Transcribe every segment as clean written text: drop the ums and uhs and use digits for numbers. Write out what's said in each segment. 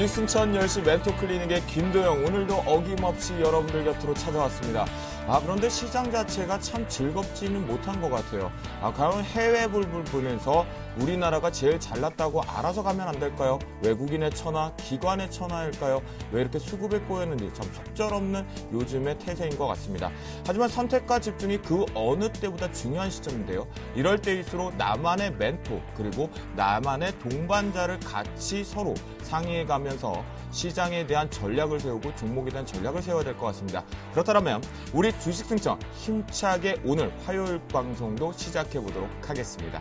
주식승천 10시 멘토 클리닉의 김도영, 오늘도 어김없이 여러분들 곁으로 찾아왔습니다. 그런데 시장 자체가 참 즐겁지는 못한 것 같아요. 과연 해외 불불 보면서 우리나라가 제일 잘났다고 알아서 가면 안 될까요? 외국인의 천하, 기관의 천하일까요? 왜 이렇게 수급에 꼬였는지 참 속절없는 요즘의 태세인 것 같습니다. 하지만 선택과 집중이 그 어느 때보다 중요한 시점인데요. 이럴 때일수록 나만의 멘토 그리고 나만의 동반자를 같이 서로 상의해 가면서 시장에 대한 전략을 세우고 종목에 대한 전략을 세워야 될 것 같습니다. 그렇다면 우리 주식승천 힘차게 오늘 화요일 방송도 시작해 보도록 하겠습니다.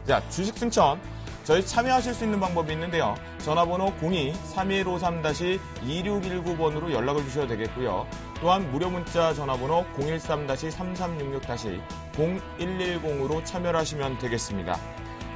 자, 주식승천 저희 참여하실 수 있는 방법이 있는데요. 전화번호 02-3253-2619번으로 연락을 주셔도 되겠고요. 또한 무료 문자 전화번호 013-3366-0110으로 참여를 하시면 되겠습니다.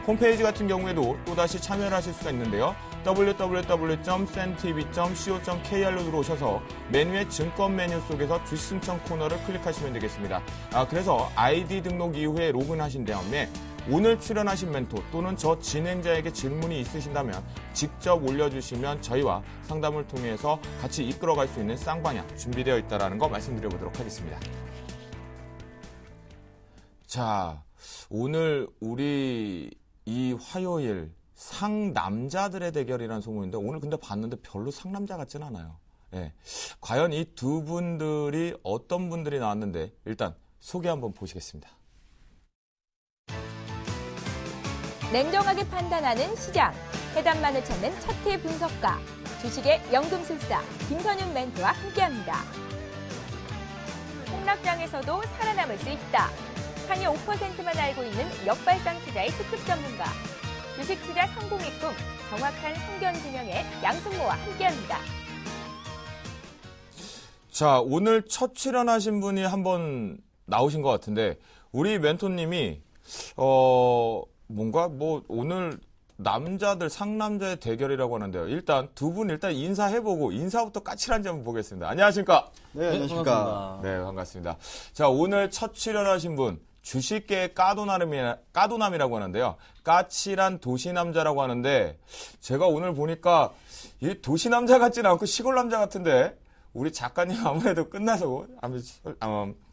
홈페이지 같은 경우에도 또다시 참여를 하실 수가 있는데요. www.cntv.co.kr로 들어오셔서 메뉴의 증권 메뉴 속에서 주식승천 코너를 클릭하시면 되겠습니다. 그래서 아이디 등록 이후에 로그인하신 다음에 오늘 출연하신 멘토 또는 저 진행자에게 질문이 있으신다면 직접 올려주시면 저희와 상담을 통해서 같이 이끌어갈 수 있는 쌍방향 준비되어 있다는 거 말씀드려보도록 하겠습니다. 자, 오늘 우리 이 화요일 상남자들의 대결이라는 소문인데 오늘 근데 봤는데 별로 상남자 같진 않아요. 예. 과연 이 두 분들이 어떤 분들이 나왔는데 일단 소개 한번 보시겠습니다. 냉정하게 판단하는 시장, 해답만을 찾는 차트 분석가, 주식의 연금술사 김선윤 멘토와 함께합니다. 폭락장에서도 살아남을 수 있다. 상위 5%만 알고 있는 역발상 투자의 특급 전문가, 주식 투자 성공의 꿈, 정확한 성견 진영의 양승모와 함께합니다. 자, 오늘 첫 출연하신 분이 한번 나오신 것 같은데 우리 멘토님이 뭔가 오늘 남자들 상남자의 대결이라고 하는데요. 일단 두 분 인사해보고 인사부터 까칠한지 한번 보겠습니다. 안녕하십니까? 네, 안녕하십니까? 네, 반갑습니다. 자, 오늘 첫 출연하신 분 주식계의 까도남이라고 하는데요. 까칠한 도시남자라고 하는데 제가 오늘 보니까 이 도시남자 같지는 않고 시골남자 같은데 우리 작가님 아무래도 끝나서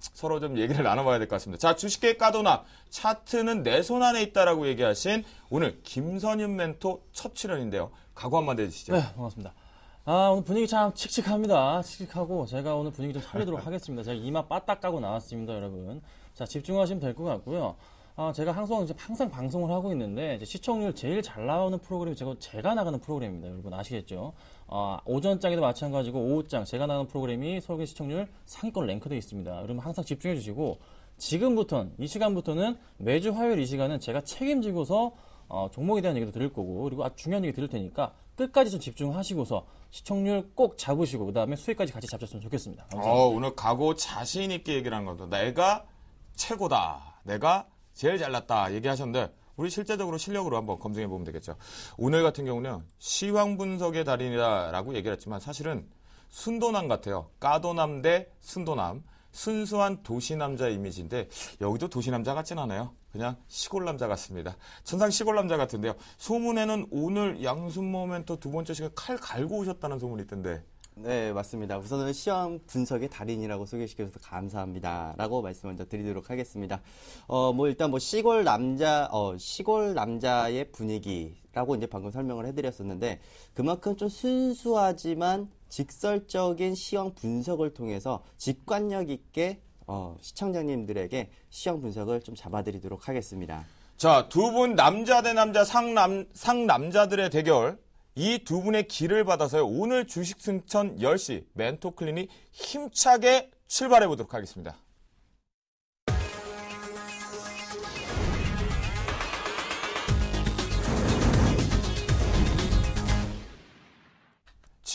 서로 좀 얘기를 나눠봐야 될 것 같습니다. 자, 주식계의 까도남, 차트는 내 손 안에 있다라고 얘기하신 오늘 김선윤 멘토 첫 출연인데요. 각오 한마디 해주시죠. 네, 반갑습니다. 오늘 분위기 참 칙칙합니다. 칙칙하고 제가 오늘 분위기 좀 살리도록 하겠습니다. 제가 이마 빠딱 까고 나왔습니다, 여러분. 자, 집중하시면 될 것 같고요. 제가 항상 방송을 하고 있는데 시청률 제일 잘 나오는 프로그램이 제가 나가는 프로그램입니다. 여러분 아시겠죠? 오전장에도 마찬가지고 오후장 제가 나가는 프로그램이 서울의 시청률 상위권 랭크되어 있습니다. 여러분 항상 집중해 주시고 이 시간부터는 매주 화요일 이 시간은 제가 책임지고서 종목에 대한 얘기도 드릴 거고 그리고 아주 중요한 얘기 드릴 테니까 끝까지 좀 집중하시고서 시청률 꼭 잡으시고 그 다음에 수익까지 같이 잡셨으면 좋겠습니다. 오늘 각오 자신 있게 얘기를 한 겁니다. 내가 최고다. 내가 제일 잘났다 얘기하셨는데 우리 실제적으로 실력으로 한번 검증해 보면 되겠죠. 오늘 같은 경우는 시황 분석의 달인이라고 얘기를 했지만 사실은 순도남 같아요. 까도남 대 순도남. 순수한 도시남자 이미지인데 여기도 도시남자 같진 않아요. 그냥 시골남자 같습니다. 천상 시골남자 같은데요. 소문에는 오늘 양순모 멘토 두 번째 시간 칼 갈고 오셨다는 소문이 있던데. 네, 맞습니다. 우선은 시황 분석의 달인이라고 소개시켜주셔서 감사합니다. 라고 말씀 먼저 드리도록 하겠습니다. 일단 시골 남자의 분위기라고 이제 방금 설명을 해드렸었는데, 그만큼 좀 순수하지만 직설적인 시황 분석을 통해서 직관력 있게, 시청자님들에게 시황 분석을 좀 잡아드리도록 하겠습니다. 자, 두 분 남자 대 남자 상남자들의 대결. 이 두 분의 기를 받아서요. 오늘 주식승천 10시 멘토 클리닉 힘차게 출발해 보도록 하겠습니다.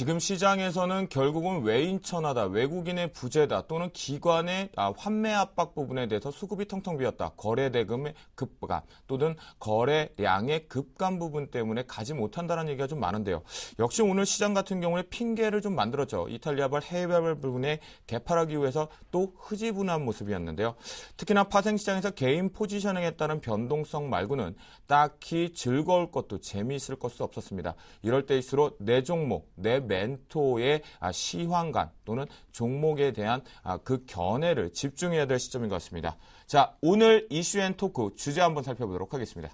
지금 시장에서는 결국은 외인천하다, 외국인의 부재다 또는 기관의 환매 압박 부분에 대해서 수급이 텅텅 비었다. 거래 대금의 급감 또는 거래량의 급감 부분 때문에 가지 못한다는 얘기가 좀 많은데요. 역시 오늘 시장 같은 경우에 핑계를 좀 만들었죠. 이탈리아발 해외발 부분에 개파하기 위해서 또 흐지부난 모습이었는데요. 특히나 파생시장에서 개인 포지셔닝에 따른 변동성 말고는 딱히 즐거울 것도 재미있을 것도 없었습니다. 이럴 때일수록 내 종목, 내 멘토의 시황감 또는 종목에 대한 그 견해를 집중해야 될 시점인 것 같습니다. 자, 오늘 이슈앤토크 주제 한번 살펴보도록 하겠습니다.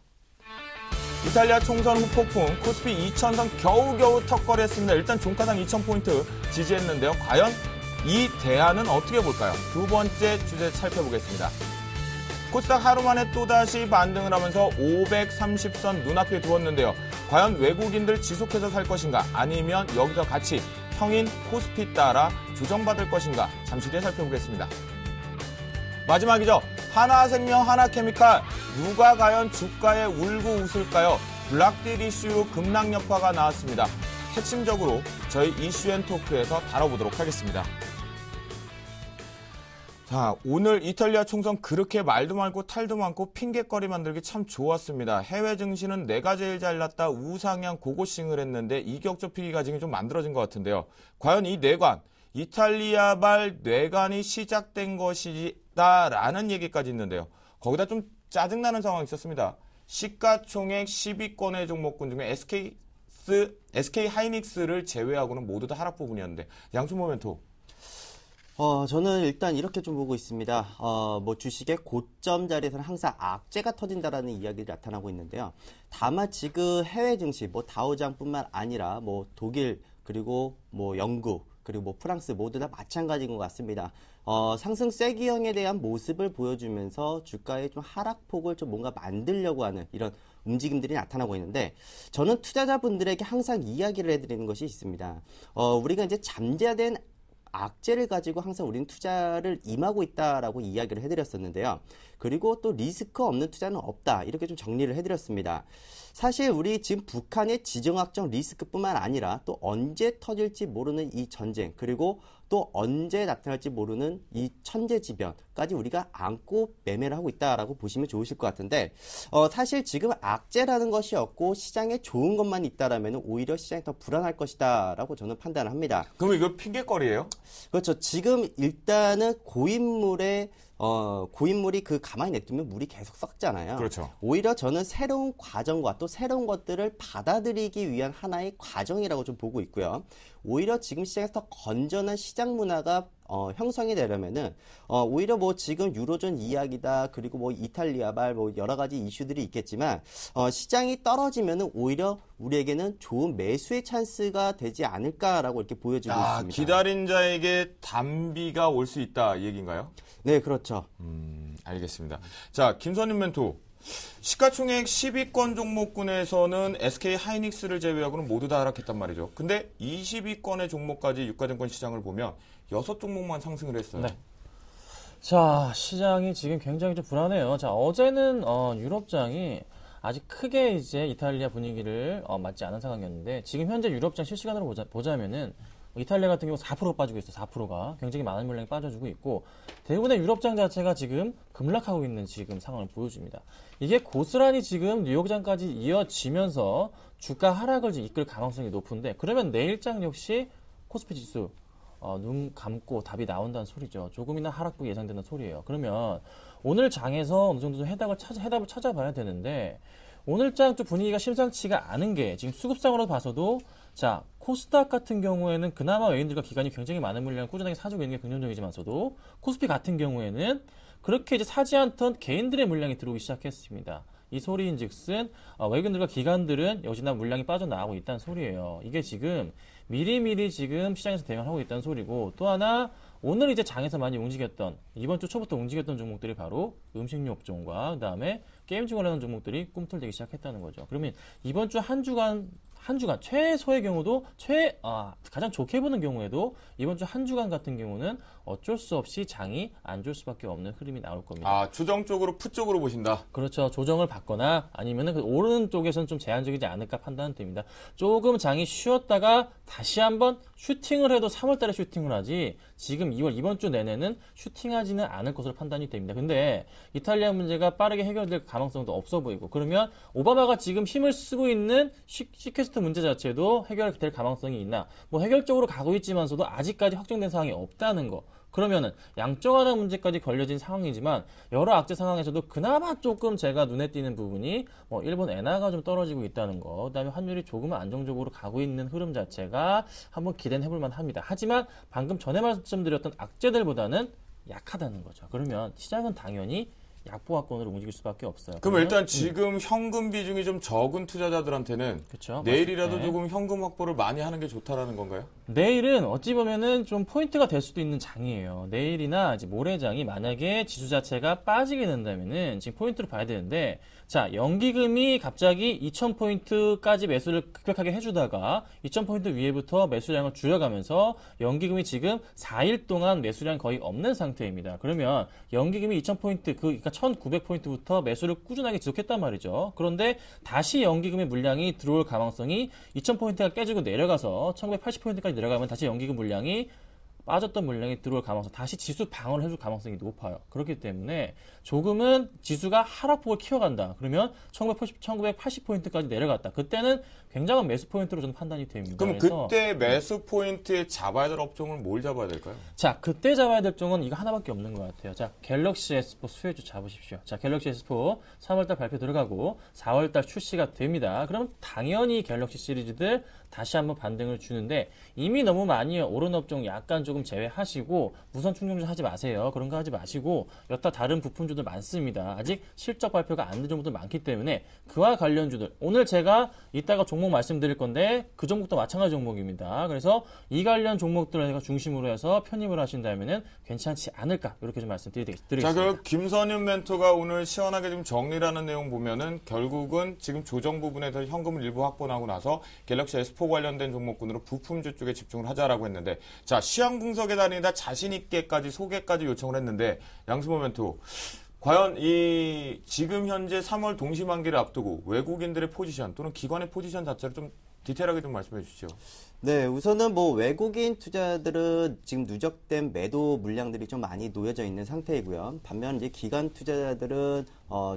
이탈리아 총선 후 폭풍, 코스피 2000선 겨우겨우 턱걸이했습니다. 일단 종가당 2000포인트 지지했는데요. 과연 이 대안은 어떻게 볼까요? 두 번째 주제 살펴보겠습니다. 코스닥 하루 만에 또다시 반등을 하면서 530선 눈앞에 두었는데요. 과연 외국인들 지속해서 살 것인가 아니면 여기서 같이 형인 코스피 따라 조정받을 것인가 잠시 뒤에 살펴보겠습니다. 마지막이죠. 하나생명, 하나케미칼 누가 과연 주가에 울고 웃을까요? 블락딜 이슈로 급락 여파가 나왔습니다. 핵심적으로 저희 이슈앤토크에서 다뤄보도록 하겠습니다. 자, 오늘 이탈리아 총선 그렇게 말도 많고 탈도 많고 핑계거리 만들기 참 좋았습니다. 해외 증시는 내가 제일 잘났다 우상향 고고싱을 했는데 이격 좁히기가 지금 좀 만들어진 것 같은데요. 과연 이 뇌관, 이탈리아발 뇌관이 시작된 것이다라는 얘기까지 있는데요. 거기다 좀 짜증나는 상황이 있었습니다. 시가총액 10위권의 종목군 중에 SK 하이닉스를 제외하고는 모두 다 하락 부분이었는데 양순모 멘토. 저는 일단 이렇게 좀 보고 있습니다. 주식의 고점 자리에서는 항상 악재가 터진다라는 이야기들이 나타나고 있는데요. 다만 지금 해외 증시, 다우장뿐만 아니라 독일, 그리고 영국, 그리고 프랑스 모두 다 마찬가지인 것 같습니다. 상승 쐐기형에 대한 모습을 보여주면서 주가의 좀 하락폭을 좀 뭔가 만들려고 하는 이런 움직임들이 나타나고 있는데 저는 투자자분들에게 항상 이야기를 해드리는 것이 있습니다. 우리가 이제 잠재된 악재를 가지고 항상 우리는 투자를 임하고 있다라고 이야기를 해드렸었는데요. 그리고 또 리스크 없는 투자는 없다. 이렇게 좀 정리를 해드렸습니다. 사실 우리 지금 북한의 지정학적 리스크뿐만 아니라 또 언제 터질지 모르는 이 전쟁, 그리고 또 언제 나타날지 모르는 이 천재지변까지 우리가 안고 매매를 하고 있다라고 보시면 좋으실 것 같은데 사실 지금 악재라는 것이 없고 시장에 좋은 것만 있다라면 오히려 시장이 더 불안할 것이다라고 저는 판단을 합니다. 그럼 이거 핑계거리예요? 그렇죠. 지금 일단은 고인물이 가만히 냅두면 물이 계속 썩잖아요. 그렇죠. 오히려 저는 새로운 과정과 또 새로운 것들을 받아들이기 위한 하나의 과정이라고 좀 보고 있고요. 오히려 지금 시장에서 더 건전한 시장 문화가 형성이 되려면은 오히려 지금 유로존 이야기다, 그리고 이탈리아발 여러 가지 이슈들이 있겠지만 시장이 떨어지면은 오히려 우리에게는 좋은 매수의 찬스가 되지 않을까라고 이렇게 보여지고 있습니다. 기다린 자에게 단비가 올 수 있다 이 얘기인가요? 네, 그렇죠. 알겠습니다. 자, 김선임 멘토. 시가총액 10위권 종목군에서는 SK 하이닉스를 제외하고는 모두 다 하락했단 말이죠. 근데 20위권의 종목까지 유가증권 시장을 보면 6종목만 상승을 했어요. 네. 자, 시장이 지금 굉장히 좀 불안해요. 자, 어제는 유럽장이 아직 크게 이제 이탈리아 분위기를 맞지 않은 상황이었는데 지금 현재 유럽장 실시간으로 보자면은 이탈리아 같은 경우 4% 빠지고 있어요. 4%가 굉장히 많은 물량이 빠져주고 있고 대부분의 유럽장 자체가 지금 급락하고 있는 지금 상황을 보여줍니다. 이게 고스란히 지금 뉴욕장까지 이어지면서 주가 하락을 이끌 가능성이 높은데 그러면 내일장 역시 코스피 지수 눈 감고 답이 나온다는 소리죠. 조금이나 하락폭이 예상된다는 소리예요. 그러면 오늘 장에서 어느 정도 해답을 찾아봐야 되는데 오늘 장 좀 분위기가 심상치가 않은 게 지금 수급상으로 봐서도 자 코스닥 같은 경우에는 그나마 외인들과 기관이 굉장히 많은 물량을 꾸준하게 사주고 있는 게 긍정적이지만서도 코스피 같은 경우에는 그렇게 이제 사지 않던 개인들의 물량이 들어오기 시작했습니다. 이 소리인즉슨 외국인들과 기관들은 역시나 물량이 빠져나가고 있다는 소리예요. 이게 지금 미리미리 지금 시장에서 대응을 하고 있다는 소리고 또 하나 오늘 이제 장에서 많이 움직였던 이번 주 초부터 움직였던 종목들이 바로 음식료 업종과 그다음에 게임즈 관련한 종목들이 꿈틀대기 시작했다는 거죠. 그러면 이번 주 한 한 주간 최소의 경우도 가장 좋게 보는 경우에도 이번 주 한 주간 같은 경우는 어쩔 수 없이 장이 안 좋을 수밖에 없는 흐름이 나올 겁니다. 아, 추정 쪽으로 풋 쪽으로 보신다. 그렇죠. 조정을 받거나 아니면은 그 오르는 쪽에서는 좀 제한적이지 않을까 판단은 됩니다. 조금 장이 쉬었다가 다시 한번 슈팅을 해도 3월 달에 슈팅을 하지 지금 2월 이번 주 내내는 슈팅하지는 않을 것으로 판단이 됩니다. 근데 이탈리아 문제가 빠르게 해결될 가능성도 없어 보이고 그러면 오바마가 지금 힘을 쓰고 있는 시퀘스트 문제 자체도 해결될 가능성이 있나? 뭐 해결적으로 가고 있지만서도 아직까지 확정된 사항이 없다는 거. 그러면은 양쪽 하나 문제까지 걸려진 상황이지만 여러 악재 상황에서도 그나마 조금 제가 눈에 띄는 부분이 뭐 일본 엔화가 좀 떨어지고 있다는 거, 그다음에 환율이 조금은 안정적으로 가고 있는 흐름 자체가 한번 기대는 해볼 만합니다. 하지만 방금 전에 말씀드렸던 악재들보다는 약하다는 거죠. 그러면 시장은 당연히 약보합권으로 움직일 수밖에 없어요. 그럼 일단 지금 현금 비중이 좀 적은 투자자들한테는 그쵸? 내일이라도 네. 조금 현금 확보를 많이 하는 게 좋다라는 건가요? 내일은 어찌 보면은 좀 포인트가 될 수도 있는 장이에요. 내일이나 이제 모레장이 만약에 지수 자체가 빠지게 된다면은 지금 포인트를 봐야 되는데, 자, 연기금이 갑자기 2,000포인트까지 매수를 급격하게 해주다가 2,000포인트 위에부터 매수량을 줄여가면서 연기금이 지금 4일 동안 매수량이 거의 없는 상태입니다. 그러면 연기금이 2,000포인트, 그러니까 1,900포인트부터 매수를 꾸준하게 지속했단 말이죠. 그런데 다시 연기금의 물량이 들어올 가능성이 2,000포인트가 깨지고 내려가서 1,980포인트까지 내려가면 다시 연기금 물량이 빠졌던 물량이 들어올 가능성, 다시 지수 방어를 해줄 가능성이 높아요. 그렇기 때문에 조금은 지수가 하락폭을 키워간다. 그러면 1980포인트까지 내려갔다. 그때는 굉장한 매수 포인트로 저는 판단이 됩니다. 그럼 그래서 그때 매수 포인트에 잡아야 될 업종을 뭘 잡아야 될까요? 자, 그때 잡아야 될 종은 이거 하나밖에 없는 것 같아요. 자, 갤럭시 S4 수혜주 잡으십시오. 자, 갤럭시 S4 3월달 발표 들어가고 4월달 출시가 됩니다. 그럼 당연히 갤럭시 시리즈들 다시 한번 반등을 주는데 이미 너무 많이 오른 업종 약간 조금 제외하시고 무선 충전소 하지 마세요. 그런 거 하지 마시고 여타 다른 부품주들 많습니다. 아직 실적 발표가 안 된 종목들 많기 때문에 그와 관련주들 오늘 제가 이따가 종목 말씀드릴 건데 그 종목도 마찬가지 종목입니다. 그래서 이 관련 종목들을 중심으로 해서 편입을 하신다면은 괜찮지 않을까 이렇게 좀 말씀드리겠습니다. 자, 그 김선윤 멘토가 오늘 시원하게 좀 정리라는 내용 보면은 결국은 지금 조정 부분에서 현금을 일부 확보하고 나서 갤럭시 S4 관련된 종목군으로 부품주 쪽에 집중을 하자라고 했는데, 자, 시황 분석에 다니다 자신 있게까지 소개까지 요청을 했는데, 양승모 멘토, 과연 이 지금 현재 3월 동시만기를 앞두고 외국인들의 포지션 또는 기관의 포지션 자체를 좀 디테일하게 좀 말씀해 주시죠. 네, 우선은 뭐 외국인 투자들은 지금 누적된 매도 물량들이 좀 많이 놓여져 있는 상태이고요. 반면 이제 기관 투자자들은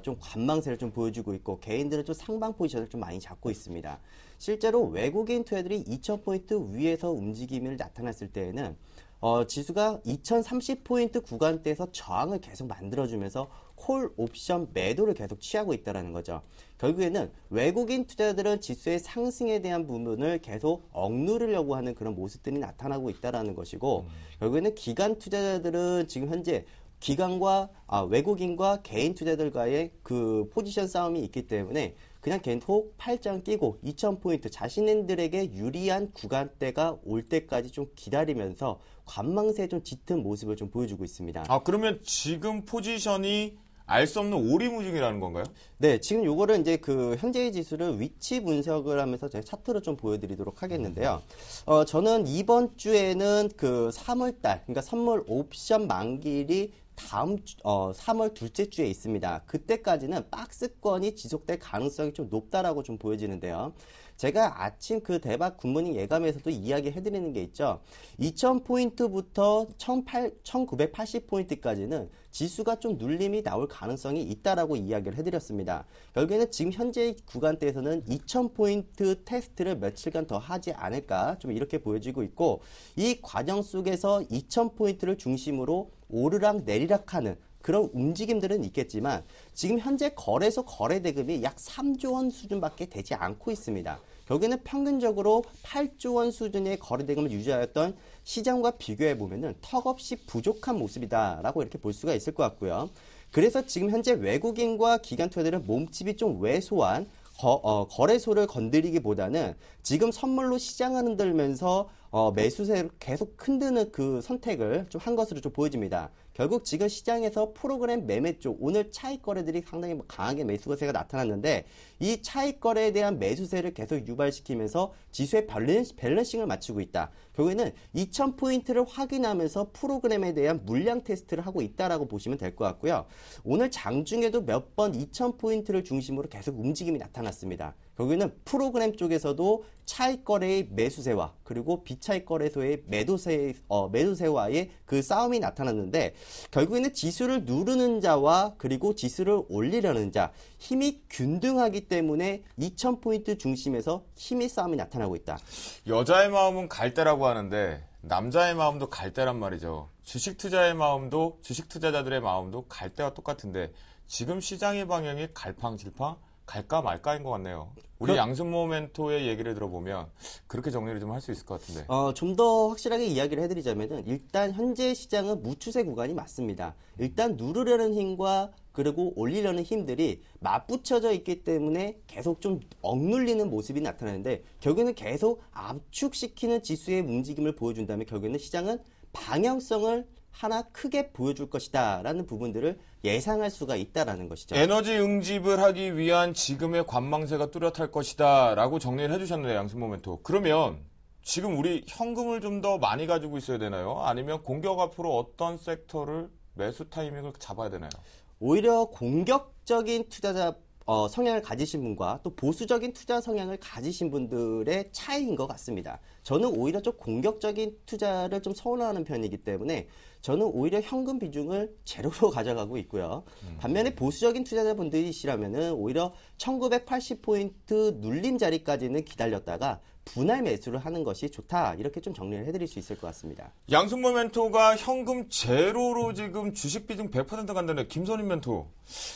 좀 관망세를 좀 보여주고 있고 개인들은 좀 상방 포지션을 좀 많이 잡고 있습니다. 실제로 외국인 투자들이 2,000포인트 위에서 움직임을 나타났을 때에는 지수가 2030포인트 구간대에서 저항을 계속 만들어주면서 콜 옵션 매도를 계속 취하고 있다는 거죠. 결국에는 외국인 투자자들은 지수의 상승에 대한 부분을 계속 억누르려고 하는 그런 모습들이 나타나고 있다는 것이고, 결국에는 기관 투자자들은 지금 현재 외국인과 개인 투자들과의 그 포지션 싸움이 있기 때문에 그냥 계속 팔짱 끼고 2,000포인트 자신들에게 유리한 구간대가 올 때까지 좀 기다리면서 관망세에 좀 짙은 모습을 좀 보여주고 있습니다. 아, 그러면 지금 포지션이 알 수 없는 오리무중이라는 건가요? 네, 지금 요거를 이제 그 현재의 지수를 위치 분석을 하면서 제가 차트로 좀 보여드리도록 하겠는데요. 저는 이번 주에는 그 3월달, 그러니까 선물 옵션 만기일이 다음 3월 둘째 주에 있습니다. 그때까지는 박스권이 지속될 가능성이 좀 높다라고 좀 보여지는데요. 제가 아침 그 대박 굿모닝 예감에서도 이야기 해드리는 게 있죠. 2000포인트부터 1980포인트까지는 지수가 좀 눌림이 나올 가능성이 있다라고 이야기를 해드렸습니다. 결국에는 지금 현재 구간대에서는 2000포인트 테스트를 며칠간 더 하지 않을까 좀 이렇게 보여지고 있고, 이 과정 속에서 2000포인트를 중심으로 오르락 내리락하는 그런 움직임들은 있겠지만 지금 현재 거래소 거래대금이 약 3조 원 수준밖에 되지 않고 있습니다. 결국에는 평균적으로 8조 원 수준의 거래대금을 유지하였던 시장과 비교해 보면은 턱없이 부족한 모습이다라고 이렇게 볼 수가 있을 것 같고요. 그래서 지금 현재 외국인과 기관 투자들은 몸집이 좀 왜소한 거래소를 건드리기보다는 지금 선물로 시장을 흔들면서 매수세를 계속 흔드는 그 선택을 좀 한 것으로 좀 보여집니다. 결국 지금 시장에서 프로그램 매매 쪽 오늘 차익 거래들이 상당히 강하게 매수세가 나타났는데 이 차익 거래에 대한 매수세를 계속 유발시키면서 지수의 밸런싱을 맞추고 있다. 결국에는 2000포인트를 확인하면서 프로그램에 대한 물량 테스트를 하고 있다라고 보시면 될 것 같고요. 오늘 장중에도 몇 번 2000포인트를 중심으로 계속 움직임이 나타났습니다. 결국에는 프로그램 쪽에서도 차익 거래의 매수세와 그리고 비차익 거래소의 매도세와의 그 싸움이 나타났는데 결국에는 지수를 누르는 자와 그리고 지수를 올리려는 자 힘이 균등하기 때문에 2000포인트 중심에서 힘의 싸움이 나타나고 있다. 여자의 마음은 갈대라고 하는데 남자의 마음도 갈대란 말이죠. 주식 투자의 마음도 주식 투자자들의 마음도 갈대와 똑같은데 지금 시장의 방향이 갈팡질팡 갈까 말까인 것 같네요. 우리 양순모 멘토의 얘기를 들어보면 그렇게 정리를 좀 할 수 있을 것 같은데. 좀 더 확실하게 이야기를 해드리자면은 일단 현재 시장은 무추세 구간이 맞습니다. 일단 누르려는 힘과 그리고 올리려는 힘들이 맞붙여져 있기 때문에 계속 좀 억눌리는 모습이 나타나는데 결국에는 계속 압축시키는 지수의 움직임을 보여준다면 결국에는 시장은 방향성을 하나 크게 보여줄 것이다 라는 부분들을 예상할 수가 있다라는 것이죠. 에너지 응집을 하기 위한 지금의 관망세가 뚜렷할 것이다 라고 정리를 해주셨는데 양순모 멘토. 그러면 지금 우리 현금을 좀 더 많이 가지고 있어야 되나요? 아니면 공격 앞으로 어떤 섹터를 매수 타이밍을 잡아야 되나요? 오히려 공격적인 투자자 성향을 가지신 분과 또 보수적인 투자 성향을 가지신 분들의 차이인 것 같습니다. 저는 오히려 좀 공격적인 투자를 좀 선호하는 편이기 때문에 저는 오히려 현금 비중을 제로로 가져가고 있고요. 반면에 보수적인 투자자분들이시라면은 오히려 1980포인트 눌림 자리까지는 기다렸다가 분할 매수를 하는 것이 좋다. 이렇게 좀 정리를 해드릴 수 있을 것 같습니다. 양순모 멘토가 현금 제로로 지금 주식 비중 100% 간다는 김선인 멘토.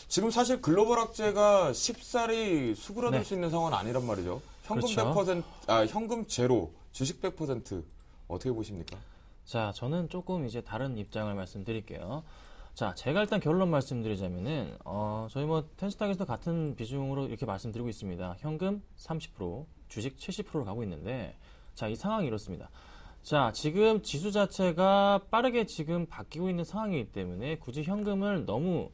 지금 사실 글로벌 악재가 쉽사리 수그러들 네. 수 있는 상황은 아니란 말이죠. 현금 그렇죠. 100%, 현금 제로, 주식 100% 어떻게 보십니까? 자, 저는 조금 이제 다른 입장을 말씀드릴게요. 자, 제가 일단 결론 말씀드리자면은, 저희 뭐 텐스탁에서 같은 비중으로 이렇게 말씀드리고 있습니다. 현금 30%, 주식 70%로 가고 있는데, 자, 이 상황이 이렇습니다. 자, 지금 지수 자체가 빠르게 지금 바뀌고 있는 상황이기 때문에 굳이 현금을 너무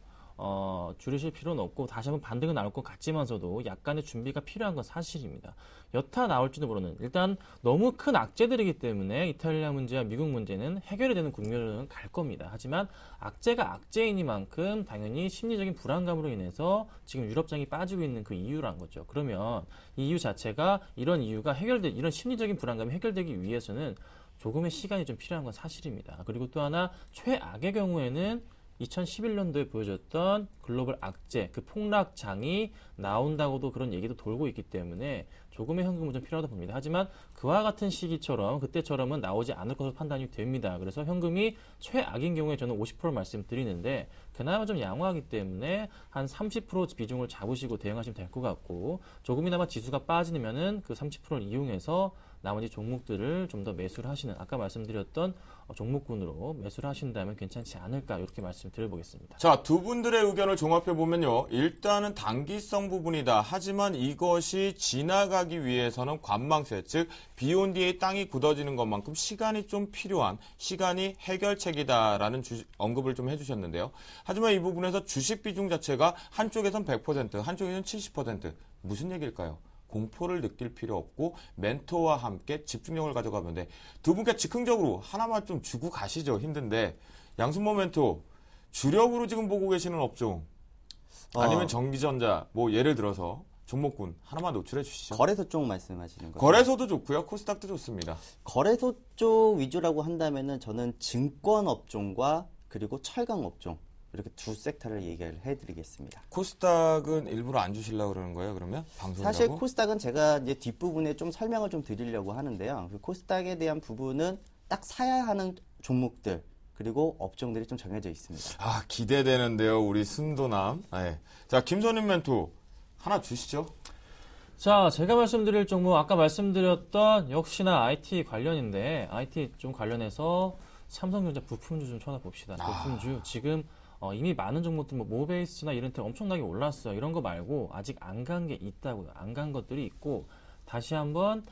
줄이실 필요는 없고 다시 한번 반등은 나올 것 같지만서도 약간의 준비가 필요한 건 사실입니다. 여타 나올지도 모르는 일단 너무 큰 악재들이기 때문에 이탈리아 문제와 미국 문제는 해결이 되는 국면으로는 갈 겁니다. 하지만 악재가 악재이니만큼 당연히 심리적인 불안감으로 인해서 지금 유럽장이 빠지고 있는 그 이유란 거죠. 그러면 이 이유 자체가 이런 이유가 이런 심리적인 불안감이 해결되기 위해서는 조금의 시간이 좀 필요한 건 사실입니다. 그리고 또 하나 최악의 경우에는 2011년도에 보여줬던 글로벌 악재, 그 폭락장이 나온다고도 그런 얘기도 돌고 있기 때문에 조금의 현금은 좀 필요하다 봅니다. 하지만 그와 같은 시기처럼 그때처럼은 나오지 않을 것으로 판단이 됩니다. 그래서 현금이 최악인 경우에 저는 50% 말씀드리는데 그나마 좀 양호하기 때문에 한 30% 비중을 잡으시고 대응하시면 될 것 같고 조금이나마 지수가 빠지면은 그 30%를 이용해서 나머지 종목들을 좀 더 매수를 하시는 아까 말씀드렸던 종목군으로 매수를 하신다면 괜찮지 않을까 이렇게 말씀드려보겠습니다. 자, 두 분들의 의견을 종합해보면요. 일단은 단기성 부분이다. 하지만 이것이 지나가기 위해서는 관망세, 즉 비온 뒤에 땅이 굳어지는 것만큼 시간이 좀 필요한 시간이 해결책이다라는 언급을 좀 해주셨는데요. 하지만 이 부분에서 주식 비중 자체가 한쪽에선 100%, 한쪽에선 70%. 무슨 얘기일까요? 공포를 느낄 필요 없고 멘토와 함께 집중력을 가져가면 돼. 두 분께 즉흥적으로 하나만 좀 주고 가시죠. 힘든데. 양순모 멘토, 주력으로 지금 보고 계시는 업종 아니면 전기전자 뭐 예를 들어서 종목군 하나만 노출해 주시죠. 거래소 쪽 말씀하시는 거죠? 거래소도 좋고요. 코스닥도 좋습니다. 거래소 쪽 위주라고 한다면은 저는 증권 업종과 그리고 철강 업종 이렇게 두 섹터를 얘기를 해드리겠습니다. 코스닥은 일부러 안 주시려고 그러는 거예요, 그러면? 방송이라고? 사실 코스닥은 제가 이제 뒷부분에 좀 설명을 좀 드리려고 하는데요. 그 코스닥에 대한 부분은 딱 사야 하는 종목들 그리고 업종들이 좀 정해져 있습니다. 아, 기대되는데요, 우리 순도남. 네. 자, 김선인 멘토 하나 주시죠. 자, 제가 말씀드릴 종목 아까 말씀드렸던 역시나 IT 관련인데 IT 좀 관련해서 삼성전자 부품주 좀 쳐다봅시다. 부품주 지금 이미 많은 종목들 뭐 모베이스나 이런 데 엄청나게 올랐어요. 이런 거 말고 아직 안 간 게 있다고요. 안 간 것들이 있고 다시 한번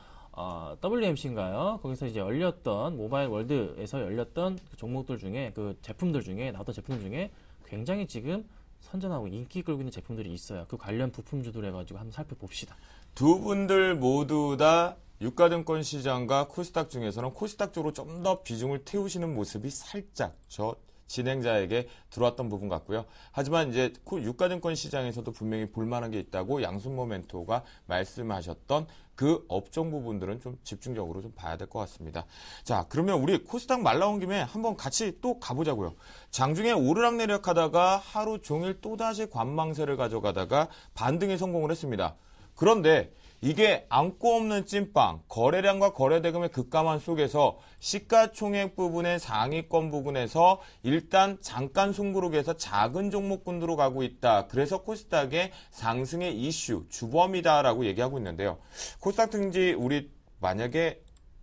WMC인가요? 거기서 이제 열렸던 모바일 월드에서 열렸던 그 종목들 중에 그 제품들 중에 나왔던 제품들 중에 굉장히 지금 선전하고 인기 끌고 있는 제품들이 있어요. 그 관련 부품주들 해가지고 한번 살펴봅시다. 두 분들 모두 다 유가증권 시장과 코스닥 중에서는 코스닥 쪽으로 좀 더 비중을 태우시는 모습이 살짝 저 진행자에게 들어왔던 부분 같고요. 하지만 이제 유가증권 시장에서도 분명히 볼만한 게 있다고 양순모 멘토가 말씀하셨던 그 업종 부분들은 좀 집중적으로 좀 봐야 될 것 같습니다. 자, 그러면 우리 코스닥 말 나온 김에 한번 같이 또 가보자고요. 장중에 오르락내리락 하다가 하루 종일 또다시 관망세를 가져가다가 반등에 성공을 했습니다. 그런데 이게 안고 없는 찐빵, 거래량과 거래대금의 급감한 속에서 시가총액 부분의 상위권 부분에서 일단 잠깐 숨고르기에서 작은 종목군으로 가고 있다. 그래서 코스닥의 상승의 이슈, 주범이다라고 얘기하고 있는데요. 코스닥 등지 우리 만약에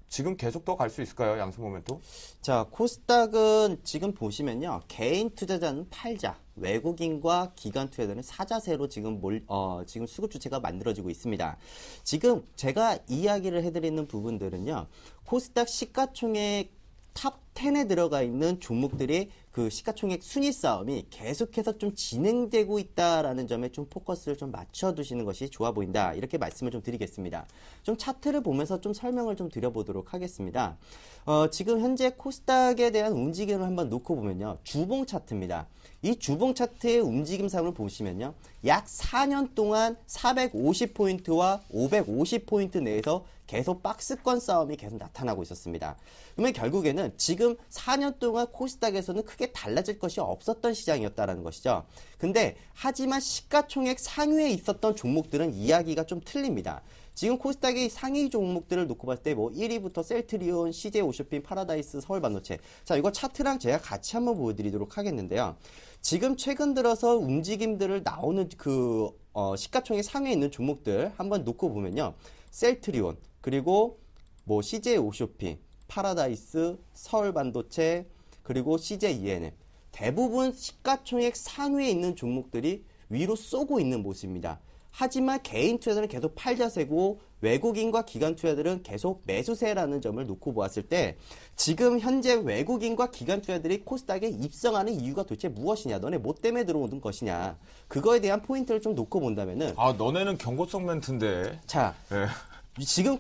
지금 계속 더 갈 수 있을까요? 양수 모멘토? 자, 코스닥은 지금 보시면요. 개인 투자자는 팔자, 외국인과 기관 투자자는 사자세로 지금 지금 수급 주체가 만들어지고 있습니다. 지금 제가 이야기를 해드리는 부분들은요. 코스닥 시가총액 탑 10에 들어가 있는 종목들이 그 시가총액 순위 싸움이 계속해서 좀 진행되고 있다라는 점에 좀 포커스를 좀 맞춰두시는 것이 좋아 보인다. 이렇게 말씀을 좀 드리겠습니다. 좀 차트를 보면서 좀 설명을 좀 드려보도록 하겠습니다. 지금 현재 코스닥에 대한 움직임을 한번 놓고 보면요. 주봉 차트입니다. 이 주봉 차트의 움직임상을 보시면요. 약 4년 동안 450포인트와 550포인트 내에서 계속 박스권 싸움이 계속 나타나고 있었습니다. 그러면 결국에는 지금 4년 동안 코스닥에서는 크게 달라질 것이 없었던 시장이었다는 것이죠. 근데 하지만 시가총액 상위에 있었던 종목들은 이야기가 좀 틀립니다. 지금 코스닥의 상위 종목들을 놓고 봤을 때 뭐 1위부터 셀트리온, CJ오쇼핀, 파라다이스, 서울반도체. 자, 이거 차트랑 제가 같이 한번 보여드리도록 하겠는데요. 지금 최근 들어서 움직임들을 나오는 그 시가총액 상위에 있는 종목들 한번 놓고 보면요. 셀트리온, 그리고 뭐 CJ오쇼핀, 파라다이스, 서울반도체, 그리고 CJENM. 대부분 시가총액 상위에 있는 종목들이 위로 쏘고 있는 모습입니다. 하지만 개인 투자자는 계속 팔자세고 외국인과 기관 투자들은 계속 매수세라는 점을 놓고 보았을 때 지금 현재 외국인과 기관 투자들이 코스닥에 입성하는 이유가 도대체 무엇이냐, 너네 뭐 때문에 들어오는 것이냐, 그거에 대한 포인트를 좀 놓고 본다면은 너네는 경고성 멘트인데. 자, 네. 지금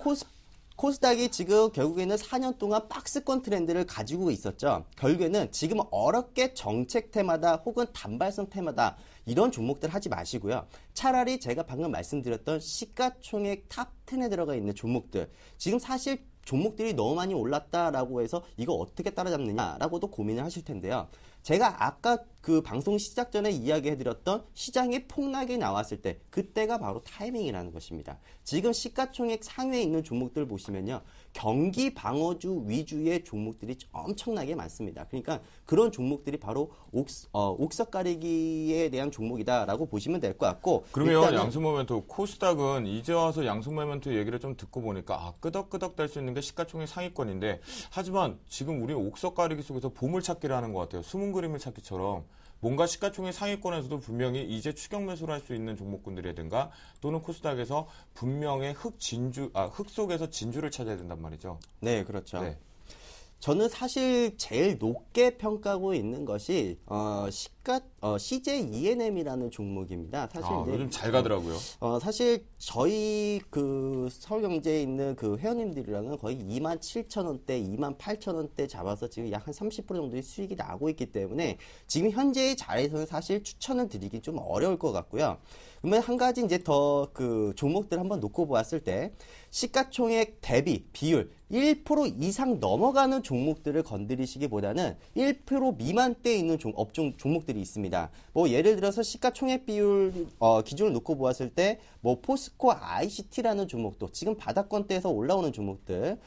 코스닥이 지금 결국에는 4년 동안 박스권 트렌드를 가지고 있었죠. 결국에는 지금 어렵게 정책 테마다 혹은 단발성 테마다 이런 종목들 하지 마시고요. 차라리 제가 방금 말씀드렸던 시가총액 탑 10에 들어가 있는 종목들, 지금 사실 종목들이 너무 많이 올랐다라고 해서 이거 어떻게 따라잡느냐라고도 고민을 하실 텐데요. 제가 아까 그 방송 시작 전에 이야기해드렸던 시장의 폭락이 나왔을 때 그때가 바로 타이밍이라는 것입니다. 지금 시가총액 상위에 있는 종목들 보시면요. 경기 방어주 위주의 종목들이 엄청나게 많습니다. 그러니까 그런 종목들이 바로 옥석 가리기에 대한 종목이다라고 보시면 될 것 같고. 그러면 양승 모멘토 코스닥은 이제 와서 양승 모멘토 얘기를 좀 듣고 보니까 끄덕끄덕 될 수 있는 게 시가총액 상위권인데, 하지만 지금 우리 옥석 가리기 속에서 보물찾기를 하는 것 같아요. 숨은 그림을 찾기처럼. 뭔가 시가총액 상위권에서도 분명히 이제 추격 매수를 할 수 있는 종목군들이라든가 또는 코스닥에서 분명히 흙 속에서 진주를 찾아야 된단 말이죠. 네, 그렇죠. 네. 저는 사실 제일 높게 평가하고 있는 것이 CJENM이라는 종목입니다. 사실 요즘 잘 가더라고요. 사실 저희 그 서울경제에 있는 그 회원님들이랑은 거의 27,000원대, 28,000원대 잡아서 지금 약 한 30% 정도의 수익이 나고 있기 때문에 지금 현재의 자리에서는 사실 추천을 드리기 좀 어려울 것 같고요. 그러면 한 가지 이제 더 그 종목들 한번 놓고 보았을 때 시가총액 대비 비율 1% 이상 넘어가는 종목들을 건드리시기보다는 1% 미만대에 있는 종목들이 있습니다. 뭐 예를 들어서 시가총액 비율 기준을 놓고 보았을 때 뭐 포스코 ICT라는 종목도 지금 바닥권대에서 올라오는 종목들,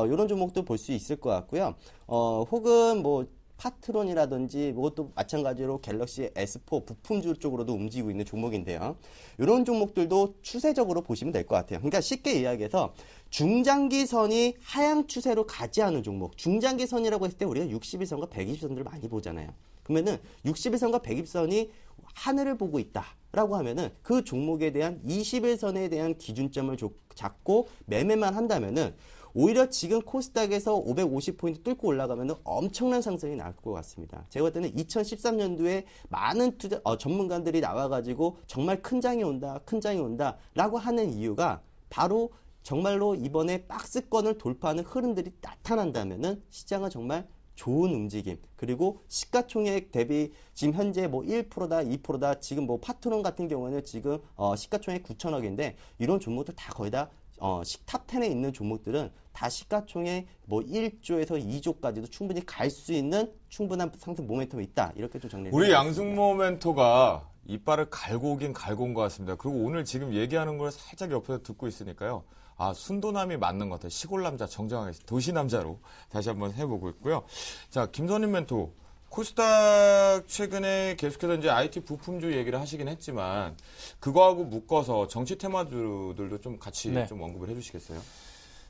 이런 종목도 볼 수 있을 것 같고요. 혹은 뭐 파트론이라든지 그것도 마찬가지로 갤럭시 S4 부품주 쪽으로도 움직이고 있는 종목인데요. 이런 종목들도 추세적으로 보시면 될 것 같아요. 그러니까 쉽게 이야기해서 중장기선이 하향 추세로 가지 않은 종목, 중장기선이라고 했을 때 우리가 60일선과 120일선들을 많이 보잖아요. 그러면은 60일선과 120일선이 하늘을 보고 있다라고 하면은 그 종목에 대한 21선에 대한 기준점을 잡고 매매만 한다면은 오히려 지금 코스닥에서 550포인트 뚫고 올라가면 엄청난 상승이 나올 것 같습니다. 제가 볼 때는 2013년도에 많은 전문가들이 나와가지고 정말 큰 장이 온다 라고 하는 이유가 바로 정말로 이번에 박스권을 돌파하는 흐름들이 나타난다면은 시장은 정말 좋은 움직임, 그리고 시가총액 대비 지금 현재 뭐 1%다, 2%다, 지금 뭐 파트론 같은 경우는 지금 시가총액 9천억인데 이런 종목들 다 거의 다 탑10에 있는 종목들은 다 시가총액 뭐 1조에서 2조까지도 충분히 갈 수 있는 충분한 상승 모멘텀이 있다. 이렇게 좀 정리를 우리 해드리겠습니다. 양승모 멘토가 이빨을 갈고 오긴 갈고 온 것 같습니다. 그리고 오늘 지금 얘기하는 걸 살짝 옆에서 듣고 있으니까요. 아, 순도남이 맞는 것 같아요. 시골 남자 정정하게 도시 남자로 다시 한번 해보고 있고요. 자, 김선임 멘토. 코스닥 최근에 계속해서 이제 IT 부품주 얘기를 하시긴 했지만 그거하고 묶어서 정치 테마주들도 좀 같이 네. 좀 언급을 해주시겠어요?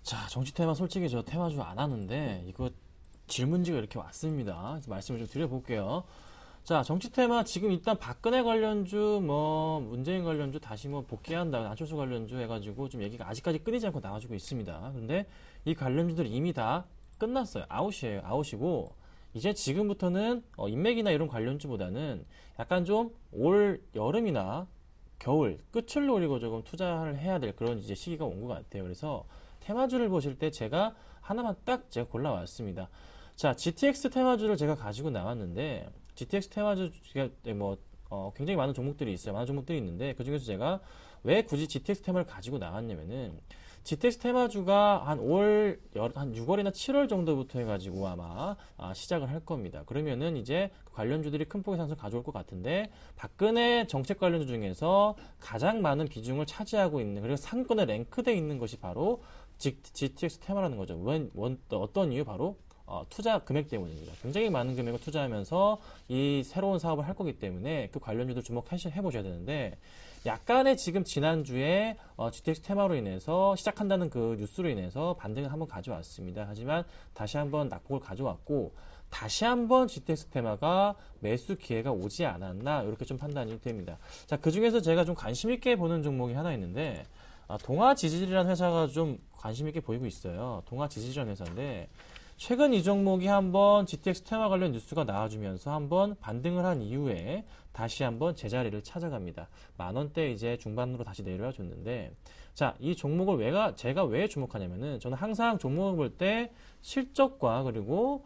자, 정치 테마 솔직히 저 테마주 안 하는데 이거 질문지가 이렇게 왔습니다. 그래서 말씀을 좀 드려볼게요. 자, 정치 테마 지금 일단 박근혜 관련주, 뭐 문재인 관련주 다시 뭐 복귀한다, 안철수 관련주 해가지고 좀 얘기가 아직까지 끊이지 않고 나와주고 있습니다. 근데 이 관련주들이 이미 다 끝났어요. 아웃이에요. 아웃이고 이제 지금부터는 인맥이나 이런 관련주보다는 약간 좀 올 여름이나 겨울 끝을 노리고 조금 투자를 해야 될 그런 이제 시기가 온 것 같아요. 그래서 테마주를 보실 때 제가 하나만 딱 제가 골라왔습니다. 자, GTX 테마주를 제가 가지고 나왔는데 GTX 테마주 뭐 굉장히 많은 종목들이 있어요. 많은 종목들이 있는데 그 중에서 제가 왜 굳이 GTX 테마를 가지고 나왔냐면은 GTX 테마주가 한 6월이나 7월 정도부터 해가지고 아마 시작을 할 겁니다. 그러면은 이제 관련주들이 큰 폭의 상승을 가져올 것 같은데 박근혜 정책 관련주 중에서 가장 많은 비중을 차지하고 있는, 그리고 상권에 랭크되어 있는 것이 바로 GTX 테마라는 거죠. 어떤 이유? 바로 투자 금액 때문입니다. 굉장히 많은 금액을 투자하면서 이 새로운 사업을 할 거기 때문에 그 관련주들 주목해 보셔야 되는데 약간의 지금 지난주에 GTX 테마로 인해서 시작한다는 그 뉴스로 인해서 반등을 한번 가져왔습니다. 하지만 다시 한번 낙폭을 가져왔고 다시 한번 GTX 테마가 매수 기회가 오지 않았나 이렇게 좀 판단이 됩니다. 자, 그 중에서 제가 좀 관심 있게 보는 종목이 하나 있는데 동아지질이라는 회사가 좀 관심 있게 보이고 있어요. 동아지질이라는 회사인데 최근 이 종목이 한번 GTX 테마 관련 뉴스가 나와주면서 한번 반등을 한 이후에 다시 한번 제자리를 찾아갑니다. 10,000원대 이제 중반으로 다시 내려와 줬는데, 자, 이 종목을 제가 왜 주목하냐면은 저는 항상 종목을 볼 때 실적과 그리고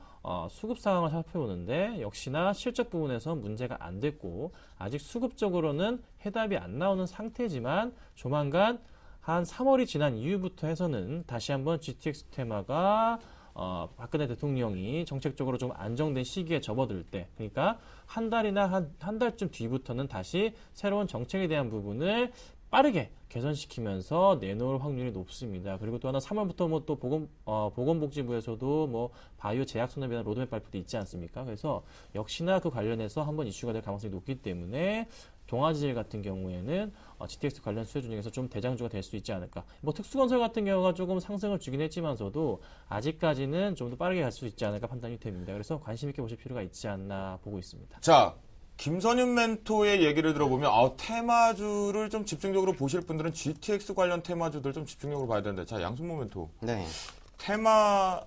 수급 상황을 살펴보는데 역시나 실적 부분에서 문제가 안 됐고 아직 수급적으로는 해답이 안 나오는 상태지만 조만간 한 3월이 지난 이후부터 해서는 다시 한번 GTX 테마가 박근혜 대통령이 정책적으로 좀 안정된 시기에 접어들 때, 그러니까 한 달이나 한 달쯤 뒤부터는 다시 새로운 정책에 대한 부분을 빠르게 개선시키면서 내놓을 확률이 높습니다. 그리고 또 하나 3월부터 뭐 또 보건복지부에서도 뭐 바이오 제약 산업에 대한 로드맵 발표도 있지 않습니까? 그래서 역시나 그 관련해서 한번 이슈가 될 가능성이 높기 때문에 동아지질 같은 경우에는 GTX 관련 수혜주 중에서 좀 대장주가 될 수 있지 않을까. 뭐 특수건설 같은 경우가 조금 상승을 주긴 했지만서도 아직까지는 좀 더 빠르게 갈 수 있지 않을까 판단이 됩니다. 그래서 관심 있게 보실 필요가 있지 않나 보고 있습니다. 자, 김선윤 멘토의 얘기를 들어보면 테마주를 좀 집중적으로 보실 분들은 GTX 관련 테마주들 좀 집중적으로 봐야 되는데, 자, 양승모 멘토. 네. 테마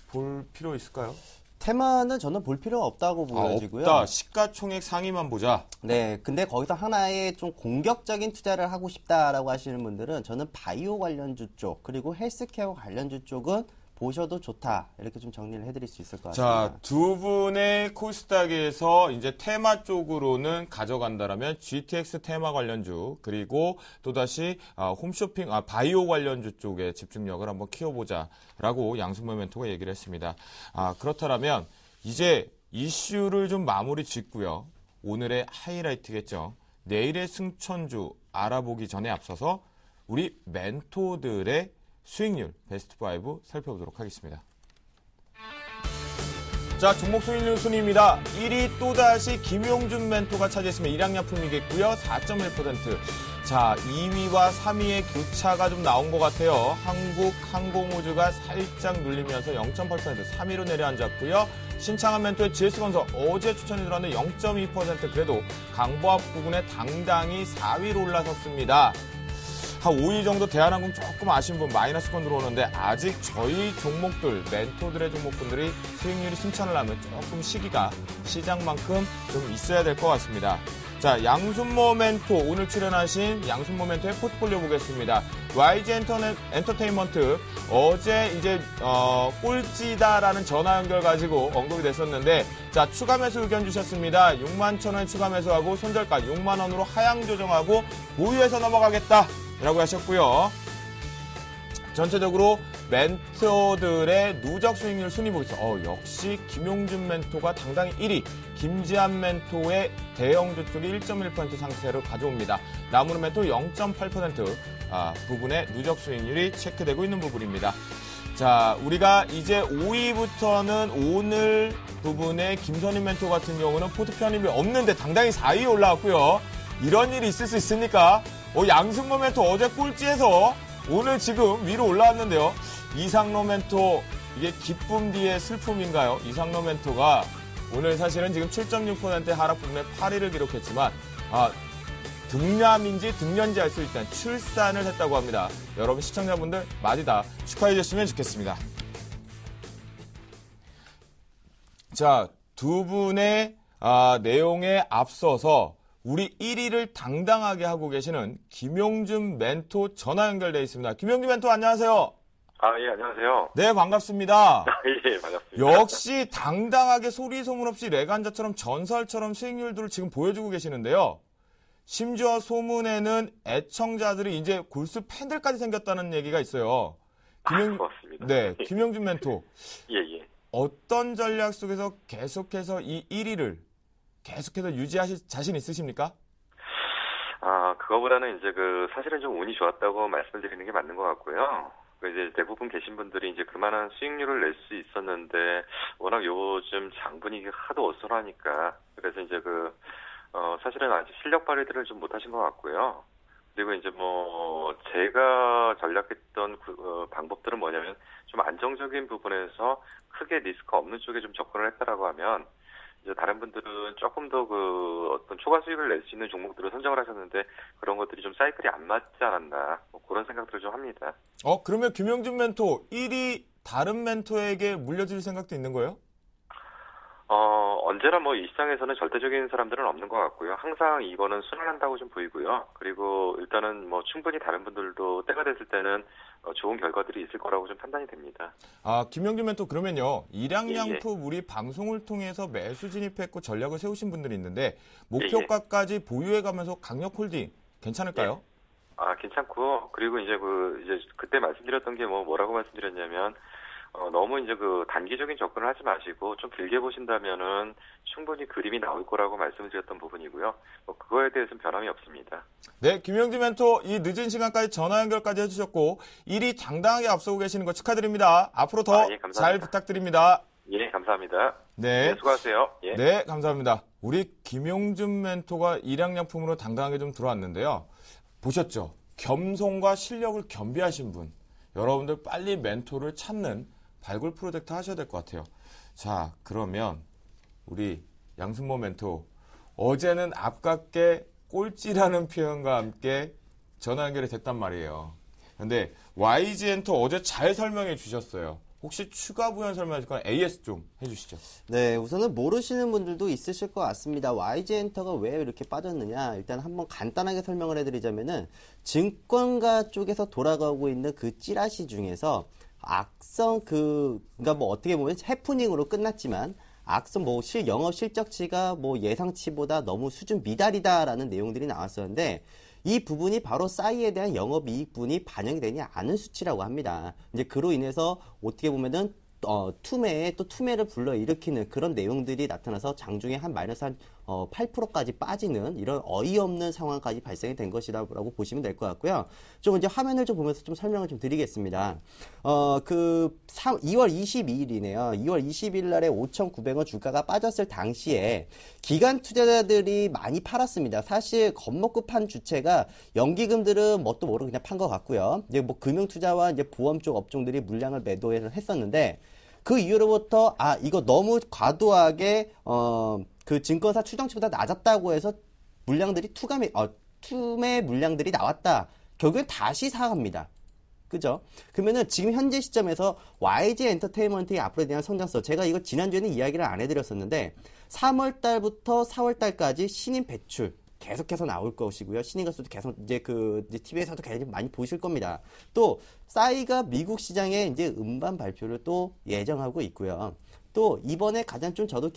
볼 필요 있을까요? 테마는 저는 볼 필요가 없다고 보여지고요. 없다. 시가총액 상위만 보자. 네, 근데 거기서 하나의 좀 공격적인 투자를 하고 싶다라고 하시는 분들은 저는 바이오 관련주 쪽 그리고 헬스케어 관련주 쪽은 보셔도 좋다. 이렇게 좀 정리를 해드릴 수 있을 것 같습니다. 자, 두 분의 코스닥에서 이제 테마 쪽으로는 가져간다라면 GTX 테마 관련주, 그리고 또다시 홈쇼핑, 바이오 관련주 쪽에 집중력을 한번 키워보자라고 양승모 멘토가 얘기를 했습니다. 그렇다면 이제 이슈를 좀 마무리 짓고요. 오늘의 하이라이트겠죠. 내일의 승천주 알아보기 전에 앞서서 우리 멘토들의 수익률 베스트 5 살펴보도록 하겠습니다. 자, 종목 수익률 순위입니다. 1위 또다시 김용준 멘토가 차지했으면 일양약품이겠고요. 4.1%. 자, 2위와 3위의 교차가 좀 나온 것 같아요. 한국항공우주가 살짝 눌리면서 0.8% 3위로 내려앉았고요. 신창한 멘토의 GS건설 어제 추천이 들어왔는데 0.2% 그래도 강보합 부근에 당당히 4위로 올라섰습니다. 한 5위 정도 대한항공 조금 아쉬운 분 마이너스권 들어오는데 아직 저희 종목들, 멘토들의 종목분들이 수익률이 승천을 하면 조금 시기가 시장만큼 좀 있어야 될 것 같습니다. 자, 양순모 멘토 오늘 출연하신 양순모 멘토의 포트폴리오 보겠습니다. YG 엔터테인먼트 어제 이제 꼴찌다라는 전화 연결 가지고 언급이 됐었는데 자, 추가 매수 의견 주셨습니다. 6만 1,000원 추가 매수하고 손절가 6만 원으로 하향 조정하고 보유해서 넘어가겠다라고 하셨고요. 전체적으로 멘토들의 누적 수익률 순위 보겠습니다. 역시 김용준 멘토가 당당히 1위, 김지한 멘토의 대형주 쪽이 1.1% 상승세를 가져옵니다. 나무는 멘토 0.8% 부분의 누적 수익률이 체크되고 있는 부분입니다. 자, 우리가 이제 5위부터는 오늘 부분의 김선임 멘토 같은 경우는 포트 편입이 없는데 당당히 4위에 올라왔고요. 이런 일이 있을 수 있습니까? 양승모 멘토 어제 꼴찌에서 오늘 지금 위로 올라왔는데요. 이상로 멘토, 이게 기쁨 뒤에 슬픔인가요? 이상로 멘토가 오늘 사실은 지금 7.6%의 하락 부분에 8위를 기록했지만, 등남인지 등년지 알 수 있다는 출산을 했다고 합니다. 여러분 시청자분들 많이 다 축하해 주셨으면 좋겠습니다. 자, 두 분의 내용에 앞서서 우리 1위를 당당하게 하고 계시는 김용준 멘토 전화 연결되어 있습니다. 김용준 멘토 안녕하세요. 예, 안녕하세요. 네, 반갑습니다. 예, 반갑습니다. 역시 당당하게 소리 소문 없이 레간자처럼 전설처럼 수익률들을 지금 보여주고 계시는데요. 심지어 소문에는 애청자들이 이제 골수 팬들까지 생겼다는 얘기가 있어요. 고맙습니다. 네, 김용준 멘토. 예. 어떤 전략 속에서 계속해서 이 1위를 계속해서 유지하실 자신 있으십니까? 그거보다는 이제 사실은 좀 운이 좋았다고 말씀을 드리는 게 맞는 것 같고요. 이제 대부분 계신 분들이 이제 그만한 수익률을 낼 수 있었는데 워낙 요즘 장 분위기가 하도 어수선하니까 그래서 이제 사실은 아직 실력 발휘들을 좀 못하신 것 같고요. 그리고 이제 제가 전략했던 방법들은 뭐냐면 좀 안정적인 부분에서 크게 리스크 없는 쪽에 좀 접근을 했다라고 하면 이제 다른 분들은 조금 더 어떤 초과 수익을 낼 수 있는 종목들을 선정을 하셨는데 그런 것들이 좀 사이클이 안 맞지 않았나 그런 생각들을 좀 합니다. 그러면 김용준 멘토 1위 다른 멘토에게 물려줄 생각도 있는 거예요? 언제나 이 시장에서는 절대적인 사람들은 없는 것 같고요. 항상 이거는 순환한다고 좀 보이고요. 그리고 일단은 충분히 다른 분들도 때가 됐을 때는 좋은 결과들이 있을 거라고 좀 판단이 됩니다. 김용준 멘토 그러면요. 일양양품 우리 방송을 통해서 매수 진입했고 전략을 세우신 분들이 있는데 목표가까지 보유해가면서 강력 홀딩 괜찮을까요? 괜찮고 그리고 이제 그때 말씀드렸던 게 뭐라고 말씀드렸냐면 너무 이제 단기적인 접근을 하지 마시고 좀 길게 보신다면은 충분히 그림이 나올 거라고 말씀을 드렸던 부분이고요. 그거에 대해서는 변함이 없습니다. 네, 김용준 멘토 이 늦은 시간까지 전화 연결까지 해주셨고 1위 당당하게 앞서고 계시는 거 축하드립니다. 앞으로 더 잘 부탁드립니다. 예, 감사합니다. 네, 수고하세요. 예. 네, 감사합니다. 우리 김용준 멘토가 일양양품으로 당당하게 좀 들어왔는데요. 보셨죠? 겸손과 실력을 겸비하신 분. 여러분들 빨리 멘토를 찾는 발굴 프로젝트 하셔야 될 것 같아요. 자, 그러면 우리 양순모 멘토 어제는 아깝게 꼴찌라는 표현과 함께 전화 연결이 됐단 말이에요. 근데 YG 엔터 어제 잘 설명해 주셨어요. 혹시 추가 부연 설명해 줄 거는 AS 좀 해주시죠. 네, 우선은 모르시는 분들도 있으실 것 같습니다. YG 엔터가 왜 이렇게 빠졌느냐? 일단 한번 간단하게 설명을 해드리자면은 증권가 쪽에서 돌아가고 있는 그 찌라시 중에서 악성 그러니까 어떻게 보면 해프닝으로 끝났지만 악성 영업 실적치가 예상치보다 너무 수준 미달이다라는 내용들이 나왔었는데 이 부분이 바로 싸이에 대한 영업이익분이 반영이 되지 않은 수치라고 합니다. 이제 그로 인해서 어떻게 보면은 투매에 또 투매를 불러일으키는 그런 내용들이 나타나서 장중에 한 마이너스 한 8%까지 빠지는 이런 어이없는 상황까지 발생이 된 것이라고 보시면 될 것 같고요. 좀 이제 화면을 좀 보면서 좀 설명을 좀 드리겠습니다. 2월 22일이네요. 2월 20일 날에 5,900원 주가가 빠졌을 당시에 기관 투자자들이 많이 팔았습니다. 사실 겁먹고 판 주체가 연기금들은 뭣도 모르고 그냥 판 것 같고요. 이제 뭐 금융투자와 이제 보험 쪽 업종들이 물량을 매도를 했었는데 그 이후로부터 이거 너무 과도하게 그 증권사 추정치보다 낮았다고 해서 물량들이 투매 물량들이 나왔다. 결국엔 다시 사갑니다. 그죠? 그러면은 지금 현재 시점에서 YG 엔터테인먼트의 앞으로에 대한 성장성, 제가 이거 지난주에는 이야기를 안 해드렸었는데 3월 달부터 4월 달까지 신인 배출 계속해서 나올 것이고요. 신인 가수도 계속 이제 TV에서도 굉장히 많이 보실 겁니다. 또 싸이가 미국 시장에 이제 음반 발표를 또 예정하고 있고요. 또 이번에 가장 좀 저도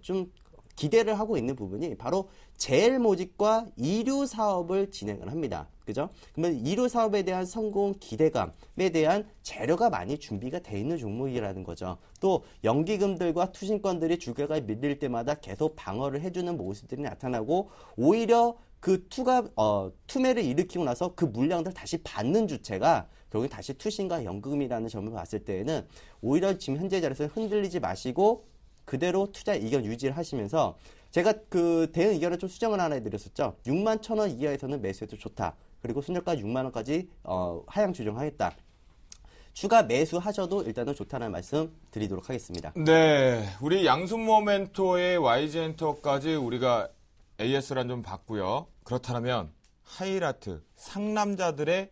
좀 기대를 하고 있는 부분이 바로 제일모직과 이류 사업을 진행을 합니다. 그죠? 그러면 이류 사업에 대한 성공 기대감에 대한 재료가 많이 준비가 돼 있는 종목이라는 거죠. 또 연기금들과 투신권들이 주가가 밀릴 때마다 계속 방어를 해주는 모습들이 나타나고 오히려 그 투매를 일으키고 나서 그 물량들 다시 받는 주체가 결국 다시 투신과 연금이라는 점을 봤을 때에는 오히려 지금 현재 자리에서 흔들리지 마시고 그대로 투자 의견 유지를 하시면서 제가 그 대응 의견을 좀 수정을 하나 해드렸었죠. 61,000원 이하에서는 매수해도 좋다. 그리고 순저가 6만원까지 하향 조정하겠다. 추가 매수하셔도 일단은 좋다는 말씀 드리도록 하겠습니다. 네, 우리 양순모멘토의 YG엔터까지 우리가 AS란 좀 봤고요. 그렇다면 하이라이트, 상남자들의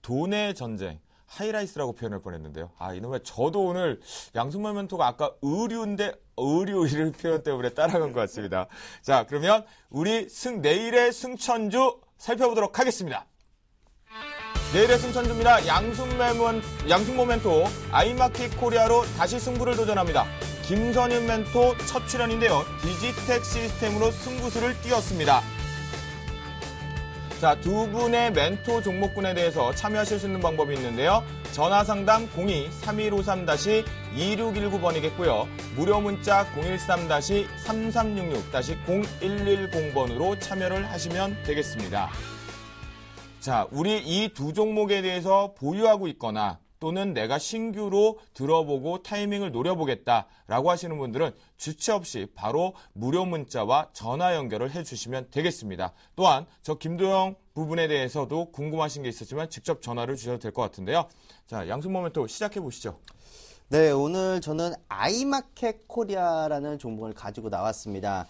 돈의 전쟁, 하이라이스라고 표현할 뻔했는데요. 이놈의 저도 오늘 양순모멘토가 아까 의류 이런 표현 때문에 따라간 것 같습니다. 자, 그러면 우리 내일의 승천주 살펴보도록 하겠습니다. 내일의 승천주입니다. 양순모멘토 아이마켓 코리아로 다시 승부를 도전합니다. 김선윤 멘토 첫 출연인데요. 디지텍 시스템으로 승부수를 띄웠습니다. 자, 두 분의 멘토 종목군에 대해서 참여하실 수 있는 방법이 있는데요. 전화상담 02-3153-2619번이겠고요. 무료 문자 013-3366-0110번으로 참여를 하시면 되겠습니다. 자, 우리 이 두 종목에 대해서 보유하고 있거나 또는 내가 신규로 들어보고 타이밍을 노려보겠다라고 하시는 분들은 주체 없이 바로 무료 문자와 전화 연결을 해주시면 되겠습니다. 또한 저 김도영 부분에 대해서도 궁금하신 게 있었지만 직접 전화를 주셔도 될 것 같은데요. 자, 양순모멘토 시작해 보시죠. 네, 오늘 저는 아이마켓 코리아라는 종목을 가지고 나왔습니다.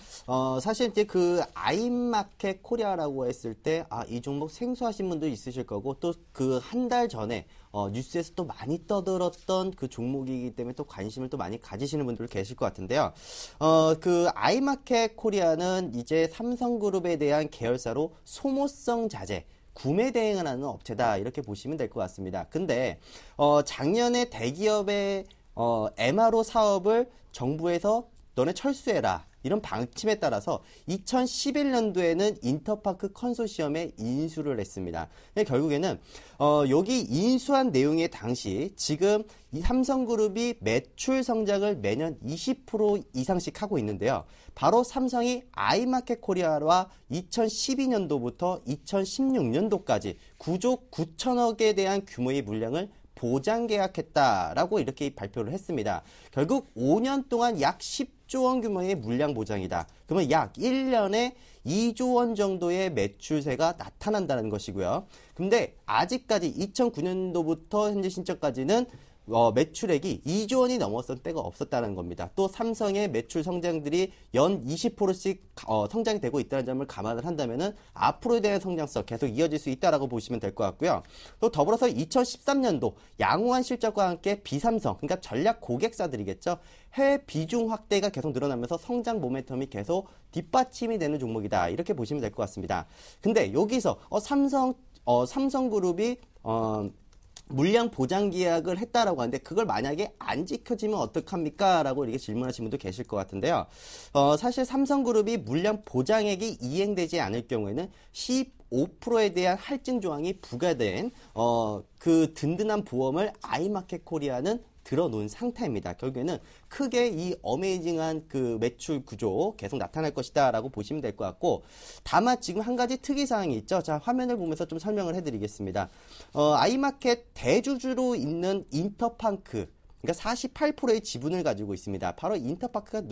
사실 이제 그 아이마켓 코리아라고 했을 때, 이 종목 생소하신 분도 있으실 거고, 또 그 한 달 전에, 뉴스에서 또 많이 떠들었던 그 종목이기 때문에 또 관심을 또 많이 가지시는 분들 계실 것 같은데요. 그 아이마켓 코리아는 이제 삼성그룹에 대한 계열사로 소모성 자재, 구매 대행을 하는 업체다 이렇게 보시면 될 것 같습니다. 근데 작년에 대기업의 MRO 사업을 정부에서 너네 철수해라 이런 방침에 따라서 2011년도에는 인터파크 컨소시엄에 인수를 했습니다. 결국에는 여기 인수한 내용의 당시 지금 이 삼성그룹이 매출 성장을 매년 20% 이상씩 하고 있는데요. 바로 삼성이 아이마켓 코리아와 2012년도부터 2016년도까지 9조 9천억에 대한 규모의 물량을 보장 계약했다라고 이렇게 발표를 했습니다. 결국 5년 동안 약 10조 원 규모의 물량 보장이다. 그러면 약 1년에 2조 원 정도의 매출세가 나타난다는 것이고요. 근데 아직까지 2009년도부터 현재 신청까지는 매출액이 2조 원이 넘었던 때가 없었다는 겁니다. 또 삼성의 매출 성장들이 연 20%씩 성장이 되고 있다는 점을 감안을 한다면은 앞으로에 대한 성장성 계속 이어질 수 있다라고 보시면 될 것 같고요. 또 더불어서 2013년도 양호한 실적과 함께 비삼성, 그러니까 전략 고객사들이겠죠. 해외 비중 확대가 계속 늘어나면서 성장 모멘텀이 계속 뒷받침이 되는 종목이다. 이렇게 보시면 될 것 같습니다. 근데 여기서 삼성그룹이 물량 보장 계약을 했다라고 하는데 그걸 만약에 안 지켜지면 어떡합니까? 라고 이렇게 질문하시는 분도 계실 것 같은데요. 사실 삼성그룹이 물량 보장액이 이행되지 않을 경우에는 15%에 대한 할증 조항이 부과된 그 든든한 보험을 아이마켓 코리아는 들어놓은 상태입니다. 결국에는 크게 이 어메이징한 그 매출 구조 계속 나타날 것이다라고 보시면 될 것 같고, 다만 지금 한 가지 특이사항이 있죠. 자, 화면을 보면서 좀 설명을 해드리겠습니다. 아이마켓 대주주로 있는 인터파크, 그러니까 48%의 지분을 가지고 있습니다. 바로 인터파크가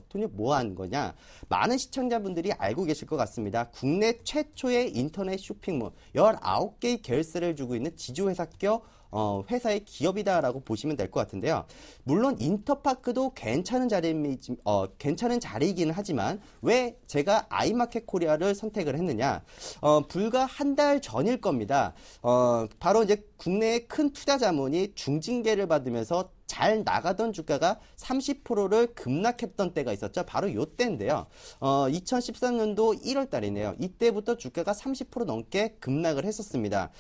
돈이 뭐 하는 거냐? 많은 시청자분들이 알고 계실 것 같습니다. 국내 최초의 인터넷 쇼핑몰 19개의 계열사를 주고 있는 지주회사격 회사의 기업이다라고 보시면 될 것 같은데요. 물론 인터파크도 괜찮은 자리이기는 하지만 왜 제가 아이마켓 코리아를 선택을 했느냐? 불과 한 달 전일 겁니다. 바로 이제 국내의 큰 투자 자문이 중징계를 받으면서 잘 나가던 주가가 30%를 급락했던 때가 있었죠. 바로 요 때인데요. 2013년도 1월 달이네요. 이때부터 주가가 30% 넘게 급락을 했었습니다.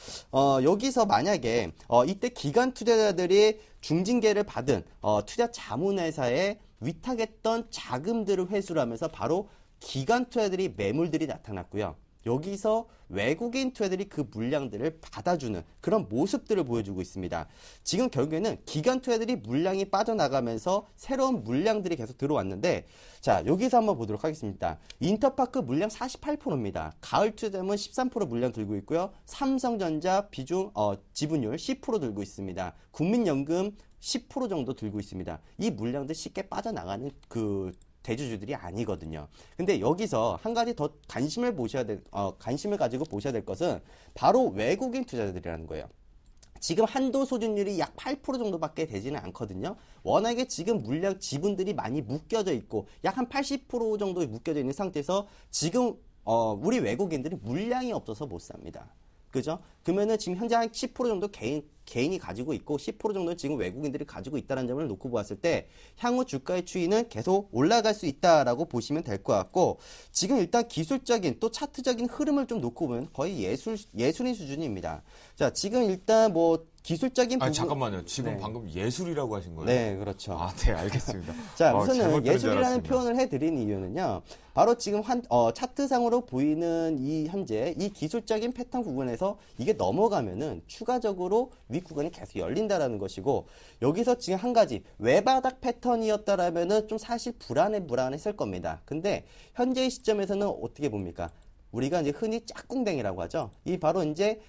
여기서 만약에 이때 기관 투자자들이 중징계를 받은 투자 자문회사에 위탁했던 자금들을 회수를 하면서 바로 기관 투자들이 매물들이 나타났고요. 여기서 외국인 투자들이 그 물량들을 받아주는 그런 모습들을 보여주고 있습니다. 지금 결국에는 기관 투자들이 물량이 빠져나가면서 새로운 물량들이 계속 들어왔는데, 자, 여기서 한번 보도록 하겠습니다. 인터파크 물량 48%입니다. 가을 투자자문 13% 물량 들고 있고요. 삼성전자 비중 지분율 10% 들고 있습니다. 국민연금 10% 정도 들고 있습니다. 이 물량들 쉽게 빠져나가는 그 대주주들이 아니거든요. 근데 여기서 한 가지 더 관심을 가지고 보셔야 될 것은 바로 외국인 투자자들이라는 거예요. 지금 한도 소진율이 약 8% 정도밖에 되지는 않거든요. 워낙에 지금 물량 지분들이 많이 묶여져 있고 약 한 80% 정도 묶여져 있는 상태에서 지금 우리 외국인들이 물량이 없어서 못 삽니다. 그죠? 그러면은 지금 현재 한 10% 정도 개인이 가지고 있고 10% 정도 지금 외국인들이 가지고 있다는 점을 놓고 보았을 때 향후 주가의 추이는 계속 올라갈 수 있다라고 보시면 될 것 같고, 지금 일단 기술적인 또 차트적인 흐름을 좀 놓고 보면 거의 예술인 수준입니다. 자, 지금 일단 뭐 기술적인 부분. 잠깐만요. 지금 네. 방금 예술이라고 하신 거예요? 네, 그렇죠. 아, 네, 알겠습니다. 자, 잘못 우선은 들은 줄 예술이라는 알았습니다. 표현을 해드린 이유는요. 바로 지금 차트상으로 보이는 현재 이 기술적인 패턴 부분에서 이게 넘어가면은 추가적으로 윗구간이 계속 열린다라는 것이고, 여기서 지금 한 가지 외바닥 패턴이었다라면은 좀 사실 불안했을 겁니다. 근데 현재의 시점에서는 어떻게 봅니까? 우리가 이제 흔히 짝꿍댕이라고 하죠. 이 바로 이제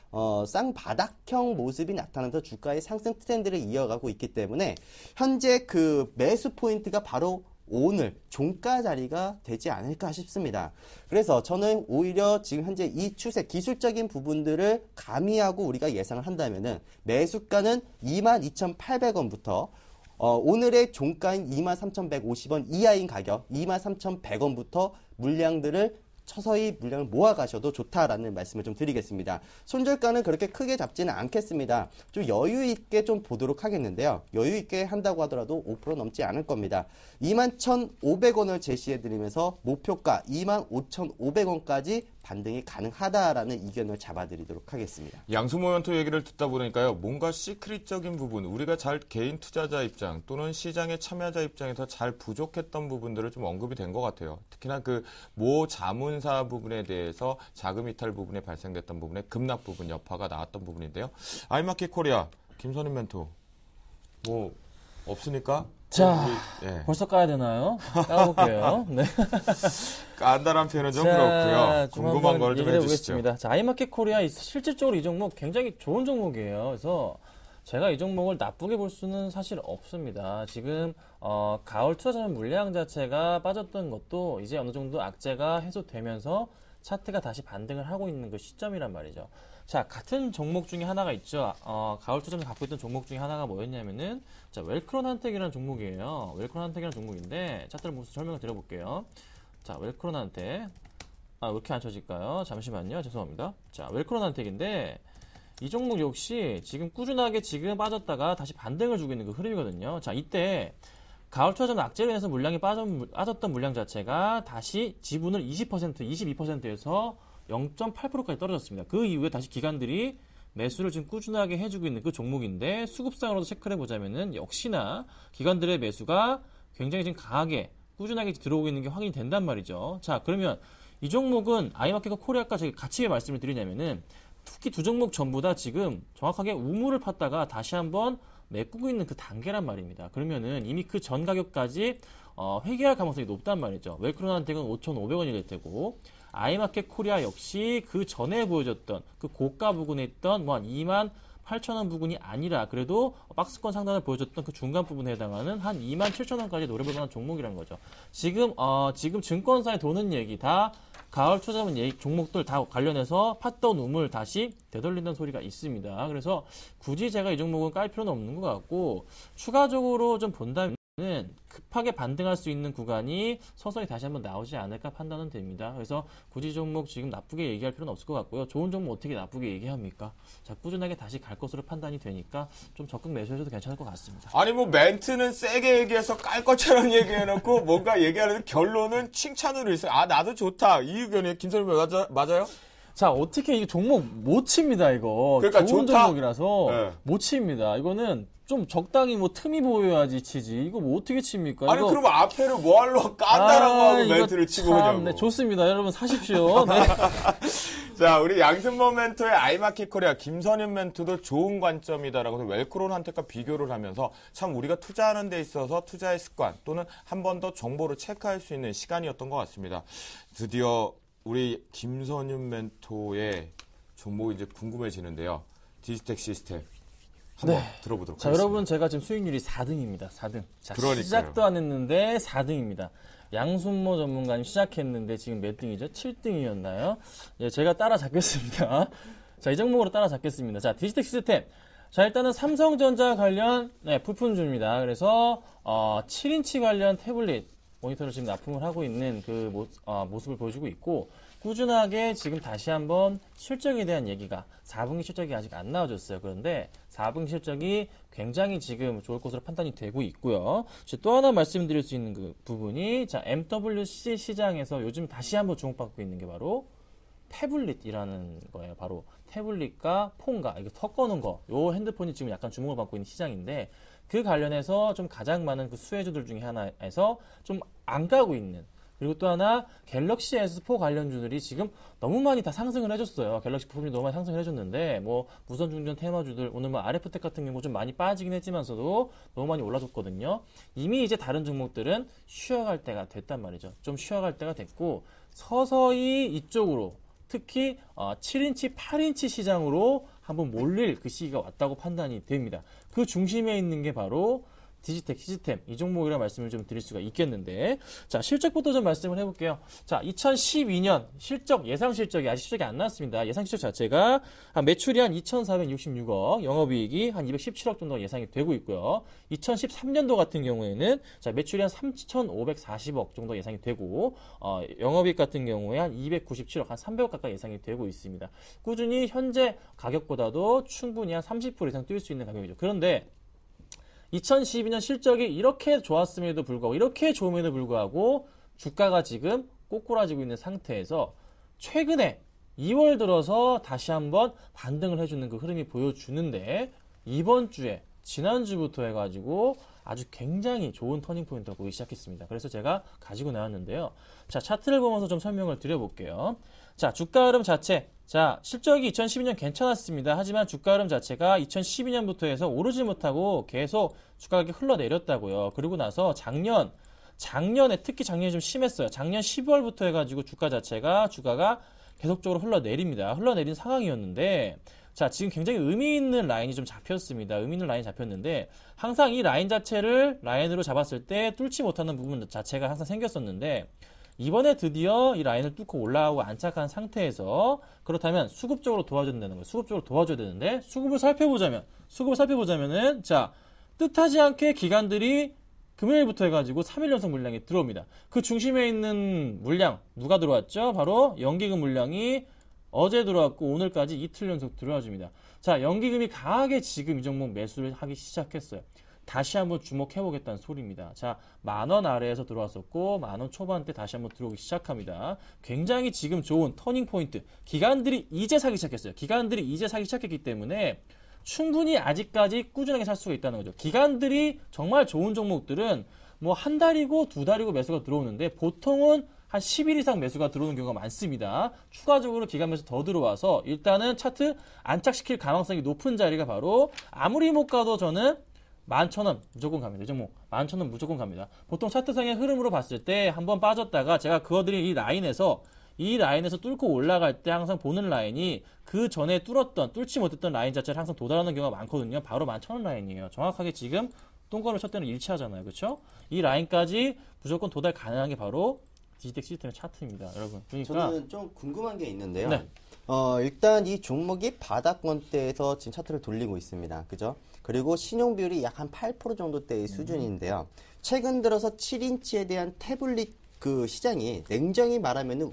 쌍바닥형 모습이 나타나면서 주가의 상승 트렌드를 이어가고 있기 때문에 현재 그 매수 포인트가 바로 오늘 종가 자리가 되지 않을까 싶습니다. 그래서 저는 오히려 지금 현재 이 추세 기술적인 부분들을 가미하고 우리가 예상을 한다면은 매수가는 22,800원부터 오늘의 종가인 23,150원 이하인 가격 23,100원부터 물량들을 서서히 물량을 모아가셔도 좋다라는 말씀을 좀 드리겠습니다. 손절가는 그렇게 크게 잡지는 않겠습니다. 좀 여유 있게 좀 보도록 하겠는데요. 여유 있게 한다고 하더라도 5% 넘지 않을 겁니다. 21,500원을 제시해드리면서 목표가 25,500원까지 반등이 가능하다라는 이견을 잡아드리도록 하겠습니다. 양수모 멘토 얘기를 듣다 보니까요. 뭔가 시크릿적인 부분, 우리가 잘 개인 투자자 입장 또는 시장의 참여자 입장에서 잘 부족했던 부분들을 좀 언급이 된 것 같아요. 특히나 그 모 자문사 부분에 대해서 자금 이탈 부분에 발생됐던 부분에 급락 부분 여파가 나왔던 부분인데요. 아이마켓 코리아 김선임 멘토 뭐 없으니까? 자, 예. 벌써 까야 되나요? 까볼게요. 네. 간단한 표현은 좀 그렇고요. 궁금한 걸 좀 해주시죠. 자, 아이마켓 코리아 실질적으로 이 종목 굉장히 좋은 종목이에요. 그래서 제가 이 종목을 나쁘게 볼 수는 사실 없습니다. 지금 가을 투자자문 물량 자체가 빠졌던 것도 이제 어느 정도 악재가 해소되면서 차트가 다시 반등을 하고 있는 그 시점이란 말이죠. 자, 같은 종목 중에 하나가 있죠. 가을 투자자문 갖고 있던 종목 중에 하나가 뭐였냐면은 자, 웰크론 한텍이라는 종목이에요. 웰크론 한텍이라는 종목인데 차트를 보면서 설명을 드려볼게요. 자, 웰크론 한텍. 왜 이렇게 안 쳐질까요? 잠시만요. 죄송합니다. 자, welcome 한텍인데 이 종목 역시 지금 꾸준하게 지금 빠졌다가 다시 반등을 주고 있는 그 흐름이거든요. 자, 이때 가을 투자자문 악재로 인해서 물량이 빠졌던 물량 자체가 다시 지분을 20%, 22%에서 0.8%까지 떨어졌습니다. 그 이후에 다시 기관들이 매수를 지금 꾸준하게 해주고 있는 그 종목인데 수급상으로도 체크를 해보자면은 역시나 기관들의 매수가 굉장히 지금 강하게 꾸준하게 들어오고 있는 게 확인이 된단 말이죠. 자, 그러면 이 종목은 아이마켓과 코리아가 저희 같이 왜 말씀을 드리냐면은 특히 두 종목 전부 다 지금 정확하게 우물을 팠다가 다시 한번 메꾸고 있는 그 단계란 말입니다. 그러면은 이미 그 전 가격까지 회귀할 가능성이 높단 말이죠. 웰크론한테는 5,500원이 될 테고 아이마켓 코리아 역시 그 전에 보여줬던 그 고가 부근에 있던 뭐 한 28,000원 부근이 아니라 그래도 박스권 상단을 보여줬던 그 중간 부분에 해당하는 한 27,000원까지 노려볼 만한 종목이라는 거죠. 지금 증권사에 도는 얘기 다 가을 투자문 얘기 종목들 다 관련해서 팠던 우물 다시 되돌린다는 소리가 있습니다. 그래서 굳이 제가 이 종목은 깔 필요는 없는 것 같고 추가적으로 좀 본다면 급하게 반등할 수 있는 구간이 서서히 다시 한번 나오지 않을까 판단은 됩니다. 그래서 굳이 종목 지금 나쁘게 얘기할 필요는 없을 것 같고요. 좋은 종목 어떻게 나쁘게 얘기합니까? 자, 꾸준하게 다시 갈 것으로 판단이 되니까 좀 적극 매수해줘도 괜찮을 것 같습니다. 아니 뭐 멘트는 세게 얘기해서 깔 것처럼 얘기해놓고 뭔가 얘기하는 결론은 칭찬으로 있어요. 아 나도 좋다 이 의견이 김선임 맞아요? 자, 어떻게 이게 종목 못 칩니다, 이거. 그러니까 좋은 좋다. 종목이라서 네. 못 칩니다. 이거는 좀 적당히 뭐 틈이 보여야지 치지. 이거 뭐 어떻게 칩니까? 아니 이거... 그럼 앞에를 뭐 하려고 깐다라고 하고 이거 멘트를 치고 참, 오냐고. 네, 좋습니다. 여러분 사십시오. 네. 자, 우리 양승모 멘토의 아이마켓 코리아 김선임 멘토도 좋은 관점이다라고 해서 웰크론한테과 비교를 하면서 참 우리가 투자하는 데 있어서 투자의 습관 또는 한 번 더 정보를 체크할 수 있는 시간이었던 것 같습니다. 드디어 우리 김선임 멘토의 종목이 이제 궁금해지는데요. 디지텍 시스템 한번 들어보도록 자, 하겠습니다. 여러분 제가 지금 수익률이 4등입니다. 4등. 자, 그러니까요. 시작도 안 했는데 4등입니다. 양순모 전문가님 시작했는데 지금 몇 등이죠? 7등이었나요? 예, 제가 따라잡겠습니다. 자, 이 종목으로 따라잡겠습니다. 자, 디지텍 시스템. 자, 일단은 삼성전자 관련 부품주입니다. 그래서 7인치 관련 태블릿 모니터를 지금 납품을 하고 있는 그 모습을 보여주고 있고 꾸준하게 지금 다시 한번 실적에 대한 얘기가 4분기 실적이 아직 안 나와줬어요. 그런데 4분기 실적이 굉장히 지금 좋을 것으로 판단이 되고 있고요. 또 하나 말씀드릴 수 있는 그 부분이 자, MWC 시장에서 요즘 다시 한번 주목받고 있는 게 바로 태블릿이라는 거예요. 바로 태블릿과 폰과 이거 섞어놓은 거. 요 핸드폰이 지금 약간 주목을 받고 있는 시장인데 그 관련해서 좀 가장 많은 그 수혜주들 중에 하나에서 좀 안 가고 있는 그리고 또 하나 갤럭시 S4 관련주들이 지금 너무 많이 다 상승을 해줬어요. 갤럭시 부품이 너무 많이 상승을 해줬는데 뭐 무선 충전 테마주들 오늘 뭐 RF텍 같은 경우 좀 많이 빠지긴 했지만서도 너무 많이 올라줬거든요. 이미 이제 다른 종목들은 쉬어갈 때가 됐단 말이죠. 좀 쉬어갈 때가 됐고 서서히 이쪽으로 특히 7인치, 8인치 시장으로 한번 몰릴 그 시기가 왔다고 판단이 됩니다. 그 중심에 있는 게 바로 디지텍 시스템 이 종목이라 말씀을 좀 드릴 수가 있겠는데 자 실적부터 좀 말씀을 해볼게요. 자 2012년 실적 예상 실적이 아직 실적이 안 나왔습니다. 예상 실적 자체가 매출이 한 2,466억 영업이익이 한 217억 정도 예상이 되고 있고요. 2013년도 같은 경우에는 자 매출이 한 3,540억 정도 예상이 되고 영업이익 같은 경우에 한 297억 한 300억 가까이 예상이 되고 있습니다. 꾸준히 현재 가격보다도 충분히 한 30% 이상 뛸 수 있는 가격이죠. 그런데 2012년 실적이 이렇게 좋았음에도 불구하고 이렇게 좋음에도 불구하고 주가가 지금 꼬꾸라지고 있는 상태에서 최근에 2월 들어서 다시 한번 반등을 해주는 그 흐름이 보여주는데 이번 주에 지난주부터 해가지고 아주 굉장히 좋은 터닝포인트가 보이기 시작했습니다. 그래서 제가 가지고 나왔는데요. 자, 차트를 보면서 좀 설명을 드려볼게요. 자, 주가 흐름 자체. 자, 실적이 2012년 괜찮았습니다. 하지만 주가 흐름 자체가 2012년부터 해서 오르지 못하고 계속 주가 가격이 흘러내렸다고요. 그리고 나서 작년에 특히 작년이 좀 심했어요. 작년 12월부터 해가지고 주가가 계속적으로 흘러내립니다. 흘러내린 상황이었는데 자, 지금 굉장히 의미 있는 라인이 좀 잡혔습니다. 의미 있는 라인이 잡혔는데 항상 이 라인 자체를 라인으로 잡았을 때 뚫지 못하는 부분 자체가 항상 생겼었는데 이번에 드디어 이 라인을 뚫고 올라가고 안착한 상태에서 그렇다면 수급적으로 도와줘야 된다는 거예요. 수급적으로 도와줘야 되는데 수급을 살펴보자면은 자, 뜻하지 않게 기관들이 금요일부터 해가지고 3일 연속 물량이 들어옵니다. 그 중심에 있는 물량 누가 들어왔죠? 바로 연기금 물량이 어제 들어왔고 오늘까지 이틀 연속 들어와줍니다. 자, 연기금이 강하게 지금 이 종목 매수를 하기 시작했어요. 다시 한번 주목해보겠다는 소리입니다. 자, 10,000원 아래에서 들어왔었고 10,000원 초반대 다시 한번 들어오기 시작합니다. 굉장히 지금 좋은 터닝포인트. 기관들이 이제 사기 시작했어요. 기관들이 이제 사기 시작했기 때문에 충분히 아직까지 꾸준하게 살 수가 있다는 거죠. 기관들이 정말 좋은 종목들은 뭐 한 달이고 두 달이고 매수가 들어오는데 보통은 한 10일 이상 매수가 들어오는 경우가 많습니다. 추가적으로 기관 매수 더 들어와서 일단은 차트 안착시킬 가능성이 높은 자리가 바로 아무리 못 가도 저는 11,000원 무조건 갑니다. 이 종목 11,000원 무조건 갑니다. 보통 차트상의 흐름으로 봤을 때 한번 빠졌다가 제가 그거들이 이 라인에서 뚫고 올라갈 때 항상 보는 라인이 그 전에 뚫지 못했던 라인 자체를 항상 도달하는 경우가 많거든요. 바로 11,000원 라인이에요. 정확하게 지금 똥거를 쳤다는 일치하잖아요. 그렇죠? 이 라인까지 무조건 도달 가능한 게 바로 디지텍 시스템의 차트입니다. 여러분. 그러니까 저는 좀 궁금한 게 있는데요. 네. 일단 이 종목이 바닥권대에서 지금 차트를 돌리고 있습니다. 그죠? 그리고 신용 비율이 약 한 8% 정도대의 수준인데요. 최근 들어서 7인치에 대한 태블릿 그 시장이 냉정히 말하면은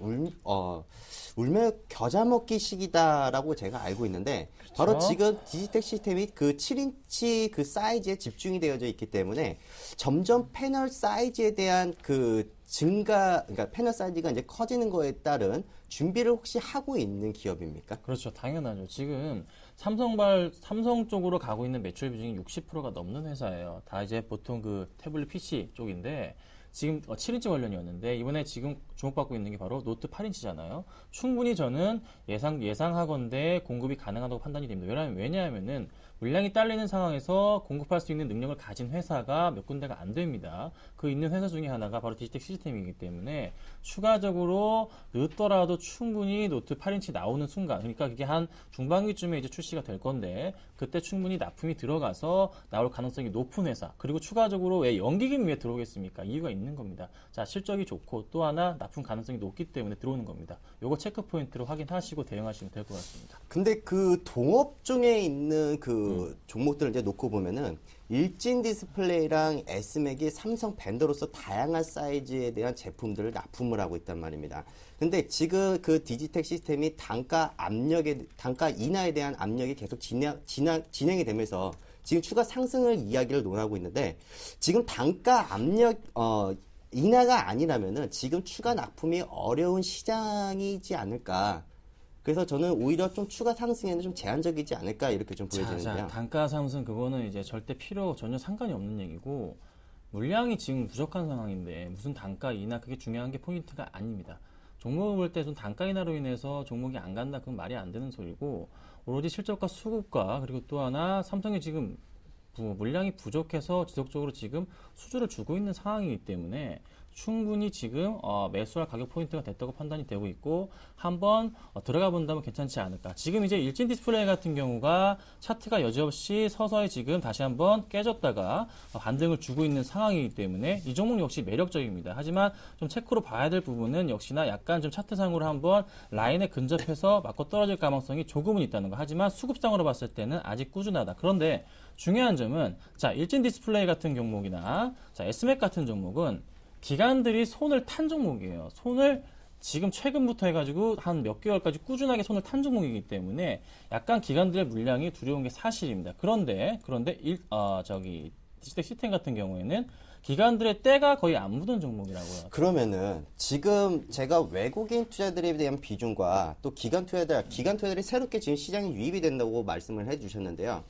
울며 겨자 먹기 시기다라고 제가 알고 있는데 바로 지금 디지텍 시스템이 그 7인치 그 사이즈에 집중이 되어져 있기 때문에 점점 패널 사이즈에 대한 그 그러니까 패널 사이즈가 이제 커지는 거에 따른 준비를 혹시 하고 있는 기업입니까? 그렇죠. 당연하죠. 지금 삼성 쪽으로 가고 있는 매출 비중이 60%가 넘는 회사예요. 다 이제 보통 그 태블릿 PC 쪽인데 지금 7인치 관련이었는데 이번에 지금 주목받고 있는 게 바로 노트 8인치잖아요. 충분히 저는 예상하건대 공급이 가능하다고 판단이 됩니다. 왜냐하면은 물량이 딸리는 상황에서 공급할 수 있는 능력을 가진 회사가 몇 군데가 안 됩니다. 그 있는 회사 중에 하나가 바로 디지텍 시스템이기 때문에 추가적으로 늦더라도 충분히 노트 8인치 나오는 순간, 그러니까 그게 한 중반기쯤에 이제 출시가 될 건데 그때 충분히 납품이 들어가서 나올 가능성이 높은 회사. 그리고 추가적으로 왜 연기금 왜 들어오겠습니까? 이유가 있는 겁니다. 자, 실적이 좋고 또 하나 납품 가능성이 높기 때문에 들어오는 겁니다. 요거 체크 포인트로 확인하시고 대응하시면 될 것 같습니다. 근데 그 동업종에 있는 그 종목들을 이제 놓고 보면은 일진 디스플레이랑 S맥이 삼성 벤더로서 다양한 사이즈에 대한 제품들을 납품을 하고 있단 말입니다. 근데 지금 그 디지텍 시스템이 단가 인하에 대한 압력이 계속 진행이 되면서 지금 추가 상승을 이야기를 논하고 있는데 지금 단가 압력 인하가 아니라면은 지금 추가 납품이 어려운 시장이지 않을까. 그래서 저는 오히려 좀 추가 상승에는 좀 제한적이지 않을까 이렇게 좀 보여지는데요. 자, 단가 상승 그거는 이제 절대 전혀 상관이 없는 얘기고 물량이 지금 부족한 상황인데 무슨 단가 인하 그게 중요한 게 포인트가 아닙니다. 종목을 볼 때 좀 단가 인하로 인해서 종목이 안 간다 그건 말이 안 되는 소리고 오로지 실적과 수급과 그리고 또 하나 삼성이 지금 물량이 부족해서 지속적으로 지금 수주를 주고 있는 상황이기 때문에 충분히 지금 매수할 가격 포인트가 됐다고 판단이 되고 있고 한번 들어가 본다면 괜찮지 않을까. 지금 이제 일진 디스플레이 같은 경우가 차트가 여지없이 서서히 지금 다시 한번 깨졌다가 반등을 주고 있는 상황이기 때문에 이 종목 역시 매력적입니다. 하지만 좀 체크로 봐야 될 부분은 역시나 약간 좀 차트상으로 한번 라인에 근접해서 맞고 떨어질 가능성이 조금은 있다는 거. 하지만 수급상으로 봤을 때는 아직 꾸준하다. 그런데 중요한 점은 자 일진 디스플레이 같은 종목이나 자 S맥 같은 종목은 기관들이 손을 탄 종목이에요. 손을 지금 최근부터 해가지고 한 몇 개월까지 꾸준하게 손을 탄 종목이기 때문에 약간 기관들의 물량이 두려운 게 사실입니다. 그런데 디지텍 시스템 같은 경우에는 기관들의 때가 거의 안 묻은 종목이라고요. 그러면은 지금 제가 외국인 투자들에 대한 비중과 또 기관 투자들이 새롭게 지금 시장에 유입이 된다고 말씀을 해주셨는데요.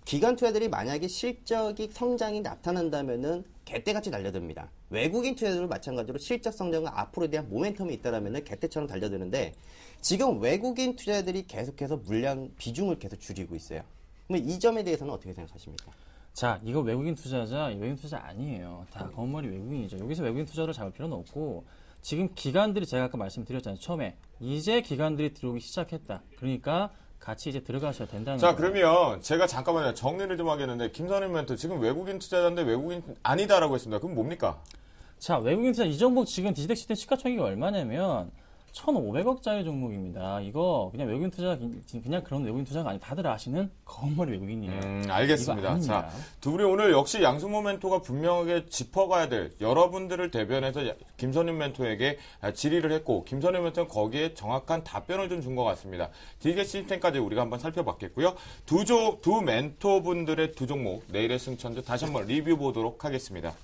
기관 투자들이 만약에 실적이 성장이 나타난다면은 개떼같이 달려듭니다. 외국인 투자들도 마찬가지로 실적 성장과 앞으로에 대한 모멘텀이 있다라면은 개떼처럼 달려드는데 지금 외국인 투자들이 계속해서 물량 비중을 계속 줄이고 있어요. 그럼 이 점에 대해서는 어떻게 생각하십니까? 자, 이거 외국인 투자 아니에요. 다 건물이 외국인이죠. 여기서 외국인 투자를 잡을 필요는 없고 지금 기관들이 제가 아까 말씀드렸잖아요. 처음에 이제 기관들이 들어오기 시작했다. 그러니까 같이 이제 들어가셔야 된다는 자, 거예요. 그러면 제가 잠깐만요. 정리를 좀 하겠는데 김선임 멘토 지금 외국인 투자자인데 외국인 아니다라고 했습니다. 그럼 뭡니까? 자, 외국인 투자 이 종목 지금 디지텍 시스템 시가총액이 얼마냐면 1,500억짜리 종목입니다. 이거 그냥 외국인 투자 그냥 그런 외국인 투자가 아니 다들 아시는 거짓말 외국인이에요. 알겠습니다. 자, 둘이 오늘 역시 양승모 멘토가 분명하게 짚어가야 될 여러분들을 대변해서 김선임 멘토에게 질의를 했고 김선임 멘토는 거기에 정확한 답변을 좀 준 것 같습니다. 디지텍 시스템까지 우리가 한번 살펴봤겠고요. 두 멘토분들의 두 종목 내일의 승천주 다시 한번 리뷰 보도록 하겠습니다.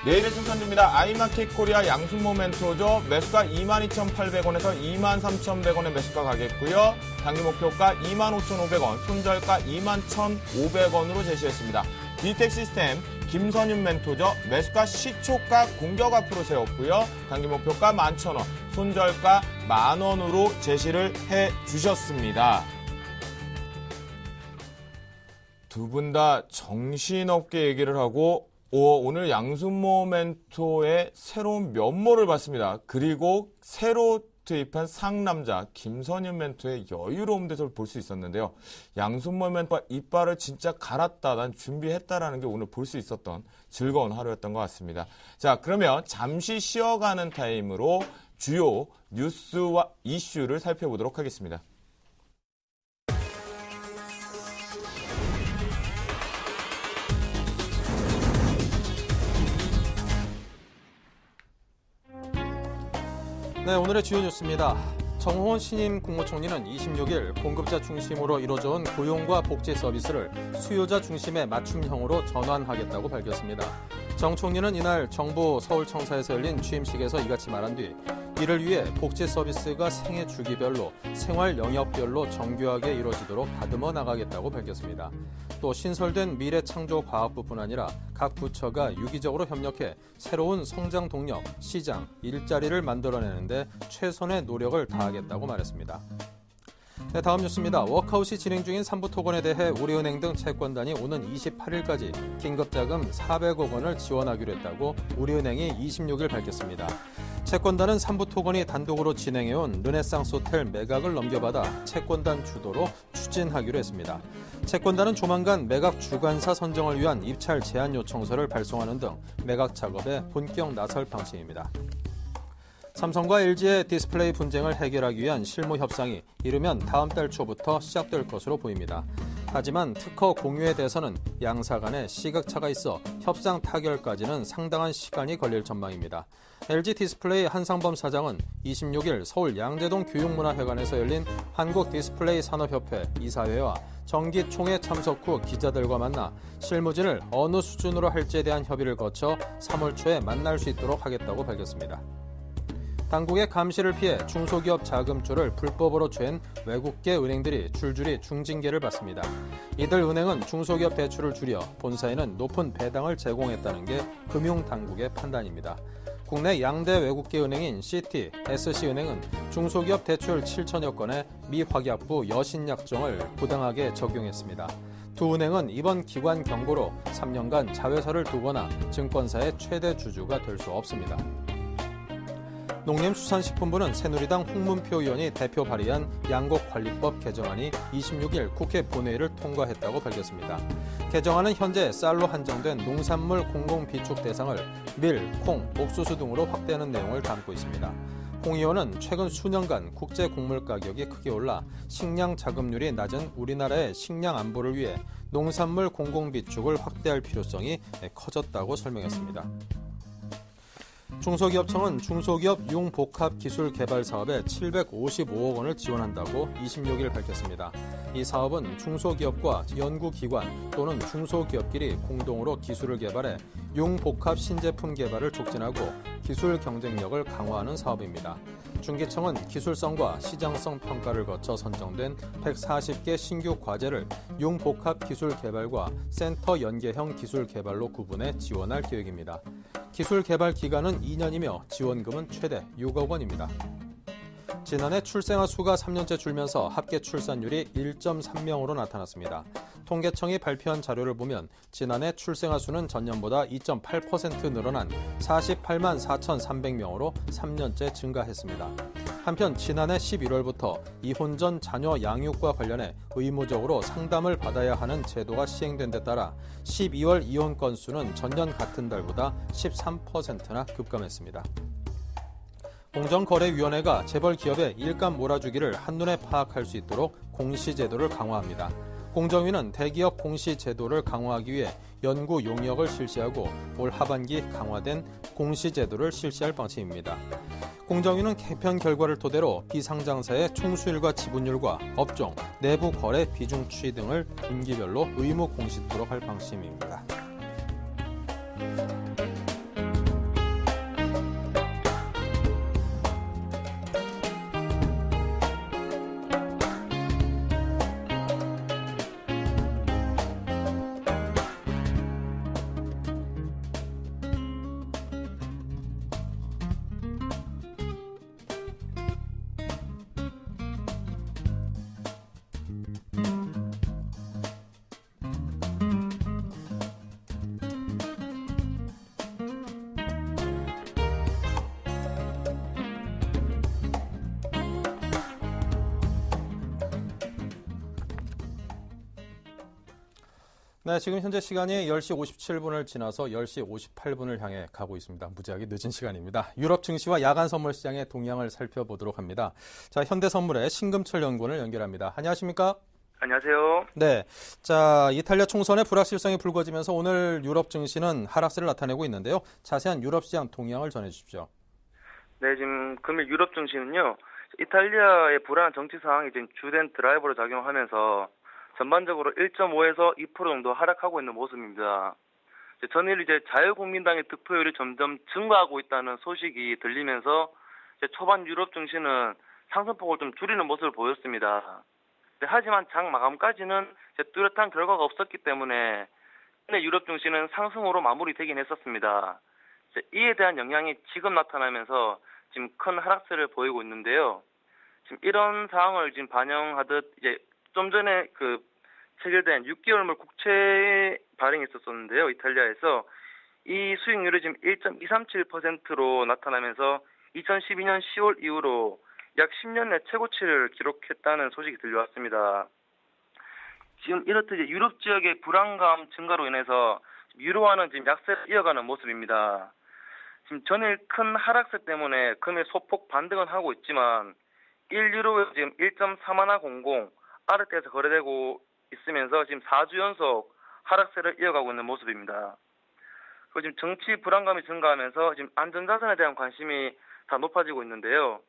내일의 승천주입니다. 아이마켓 코리아 양승모 멘토죠. 매수가 22,800원에서 23,100원의 매수가 가겠고요. 단기 목표가 25,500원, 손절가 21,500원으로 제시했습니다. 디지텍 시스템 김선윤 멘토죠. 매수가 시초가 공격 앞으로 세웠고요. 단기 목표가 11,000원, 손절가 10,000원으로 제시를 해주셨습니다. 두 분 다 정신없게 얘기를 하고 오늘 양순모 멘토의 새로운 면모를 봤습니다. 그리고 새로 투입한 상남자 김선윤 멘토의 여유로운 데서 볼 수 있었는데요. 양순모 멘토가 이빨을 진짜 갈았다, 난 준비했다라는 게 오늘 볼 수 있었던 즐거운 하루였던 것 같습니다. 자, 그러면 잠시 쉬어가는 타임으로 주요 뉴스와 이슈를 살펴보도록 하겠습니다. 네, 오늘의 주요 뉴스입니다. 정호원 신임 국무총리는 26일 공급자 중심으로 이루어져온 고용과 복지 서비스를 수요자 중심의 맞춤형으로 전환하겠다고 밝혔습니다. 정 총리는 이날 정부 서울청사에서 열린 취임식에서 이같이 말한 뒤 이를 위해 복지 서비스가 생애 주기별로, 생활 영역별로 정교하게 이루어지도록 다듬어 나가겠다고 밝혔습니다. 또 신설된 미래창조과학부뿐 아니라 각 부처가 유기적으로 협력해 새로운 성장 동력, 시장, 일자리를 만들어내는데 최선의 노력을 다하겠다고 말했습니다. 네, 다음 뉴스입니다. 워크아웃이 진행 중인 삼부토건에 대해 우리은행 등 채권단이 오는 28일까지 긴급자금 400억 원을 지원하기로 했다고 우리은행이 26일 밝혔습니다. 채권단은 삼부토건이 단독으로 진행해온 르네상스 호텔 매각을 넘겨받아 채권단 주도로 추진하기로 했습니다. 채권단은 조만간 매각 주관사 선정을 위한 입찰 제안 요청서를 발송하는 등 매각 작업에 본격 나설 방침입니다. 삼성과 LG의 디스플레이 분쟁을 해결하기 위한 실무 협상이 이르면 다음 달 초부터 시작될 것으로 보입니다. 하지만 특허 공유에 대해서는 양사 간에 시각차가 있어 협상 타결까지는 상당한 시간이 걸릴 전망입니다. LG 디스플레이 한상범 사장은 26일 서울 양재동 교육문화회관에서 열린 한국 디스플레이 산업협회 이사회와 정기총회 참석 후 기자들과 만나 실무진을 어느 수준으로 할지에 대한 협의를 거쳐 3월 초에 만날 수 있도록 하겠다고 밝혔습니다. 당국의 감시를 피해 중소기업 자금줄을 불법으로 죄인 외국계 은행들이 줄줄이 중징계를 받습니다. 이들 은행은 중소기업 대출을 줄여 본사에는 높은 배당을 제공했다는 게 금융당국의 판단입니다. 국내 양대 외국계 은행인 시티, SC은행은 중소기업 대출 7천여 건에 미확약부 여신약정을 부당하게 적용했습니다. 두 은행은 이번 기관 경고로 3년간 자회사를 두거나 증권사의 최대 주주가 될 수 없습니다. 농림수산식품부는 새누리당 홍문표 의원이 대표 발의한 양곡관리법 개정안이 26일 국회 본회의를 통과했다고 밝혔습니다. 개정안은 현재 쌀로 한정된 농산물 공공비축 대상을 밀, 콩, 옥수수 등으로 확대하는 내용을 담고 있습니다. 홍 의원은 최근 수년간 국제 곡물 가격이 크게 올라 식량 자급률이 낮은 우리나라의 식량 안보를 위해 농산물 공공비축을 확대할 필요성이 커졌다고 설명했습니다. 중소기업청은 중소기업 융복합기술 개발 사업에 755억 원을 지원한다고 26일 밝혔습니다. 이 사업은 중소기업과 연구기관 또는 중소기업끼리 공동으로 기술을 개발해 융복합 신제품 개발을 촉진하고 기술 경쟁력을 강화하는 사업입니다. 중기청은 기술성과 시장성 평가를 거쳐 선정된 140개 신규 과제를 융복합 기술 개발과 센터 연계형 기술 개발로 구분해 지원할 계획입니다. 기술 개발 기간은 2년이며 지원금은 최대 6억 원입니다. 지난해 출생아 수가 3년째 줄면서 합계 출산율이 1.3명으로 나타났습니다. 통계청이 발표한 자료를 보면 지난해 출생아 수는 전년보다 2.8% 늘어난 48만 4,300명으로 3년째 증가했습니다. 한편 지난해 11월부터 이혼 전 자녀 양육과 관련해 의무적으로 상담을 받아야 하는 제도가 시행된 데 따라 12월 이혼 건수는 전년 같은 달보다 13%나 급감했습니다. 공정거래위원회가 재벌 기업의 일감 몰아주기를 한눈에 파악할 수 있도록 공시제도를 강화합니다. 공정위는 대기업 공시제도를 강화하기 위해 연구 용역을 실시하고 올 하반기 강화된 공시제도를 실시할 방침입니다. 공정위는 개편 결과를 토대로 비상장사의 총수율과 지분율과 업종, 내부 거래 비중 추이 등을 분기별로 의무 공시토록 할 방침입니다. 네, 지금 현재 시간이 10시 57분을 지나서 10시 58분을 향해 가고 있습니다. 무지하게 늦은 시간입니다. 유럽 증시와 야간 선물 시장의 동향을 살펴보도록 합니다. 자, 현대선물의 신금철 연구원을 연결합니다. 안녕하십니까? 안녕하세요. 네. 자, 이탈리아 총선의 불확실성이 불거지면서 오늘 유럽 증시는 하락세를 나타내고 있는데요. 자세한 유럽 시장 동향을 전해 주십시오. 네, 지금 금일 유럽 증시는요. 이탈리아의 불안한 정치 상황이 지금 주된 드라이버로 작용하면서 전반적으로 1.5에서 2% 정도 하락하고 있는 모습입니다. 전일 자유국민당의 득표율이 점점 증가하고 있다는 소식이 들리면서 초반 유럽 증시는 상승폭을 좀 줄이는 모습을 보였습니다. 하지만 장 마감까지는 뚜렷한 결과가 없었기 때문에 유럽 증시는 상승으로 마무리되긴 했었습니다. 이에 대한 영향이 지금 나타나면서 지금 큰 하락세를 보이고 있는데요. 지금 이런 상황을 지금 반영하듯 좀 전에 체결된 6개월물 국채 발행이 있었는데요. 이탈리아에서 이 수익률이 지금 1.237%로 나타나면서 2012년 10월 이후로 약 10년 내 최고치를 기록했다는 소식이 들려왔습니다. 지금 이렇듯 유럽 지역의 불안감 증가로 인해서 유로화는 지금 약세를 이어가는 모습입니다. 지금 전일 큰 하락세 때문에 금일 소폭 반등은 하고 있지만 1유로에 지금 1.3100 아래때에서 거래되고 있으면서 지금 4주 연속 하락세를 이어가고 있는 모습입니다. 그리고 지금 정치 불안감이 증가하면서 지금 안전자산에 대한 관심이 다 높아지고 있는데요.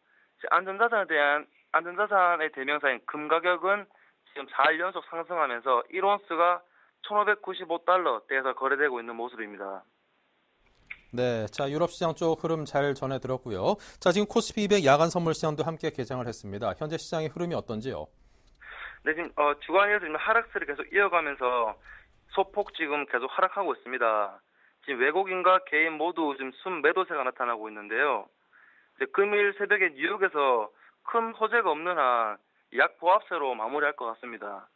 안전자산의 대명사인 금 가격은 지금 4일 연속 상승하면서 1온스가 1,595달러대에서 거래되고 있는 모습입니다. 네, 자, 유럽 시장 쪽 흐름 잘 전해 들었고요. 자, 지금 코스피 200 야간 선물 시장도 함께 개장을 했습니다. 현재 시장의 흐름이 어떤지요? 네, 지금 주간에서 하락세를 계속 이어가면서 소폭 지금 계속 하락하고 있습니다. 지금 외국인과 개인 모두 지금 순매도세가 나타나고 있는데요. 금일 새벽에 뉴욕에서 큰 호재가 없는 한 약보합세로 마무리할 것 같습니다.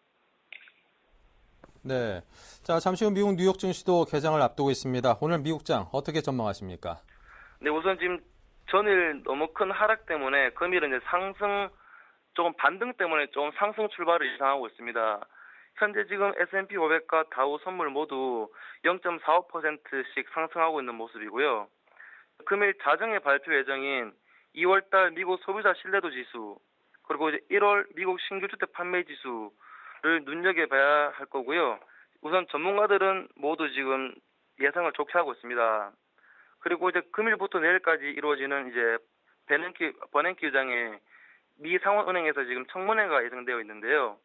네, 자, 잠시 후 미국 뉴욕 증시도 개장을 앞두고 있습니다. 오늘 미국장 어떻게 전망하십니까? 네, 우선 지금 전일 너무 큰 하락 때문에 금일은 상승 조금 반등 때문에 좀 상승 출발을 예상하고 있습니다. 현재 지금 S&P 500과 다우 선물 모두 0.45%씩 상승하고 있는 모습이고요. 금일 자정에 발표 예정인 2월달 미국 소비자 신뢰도 지수 그리고 1월 미국 신규 주택 판매 지수를 눈여겨봐야 할 거고요. 우선 전문가들은 모두 지금 예상을 좋게 하고 있습니다. 그리고 금일부터 내일까지 이루어지는 버냉키 의장의 미 상원은행에서 지금 청문회가 예정되어 있는데요.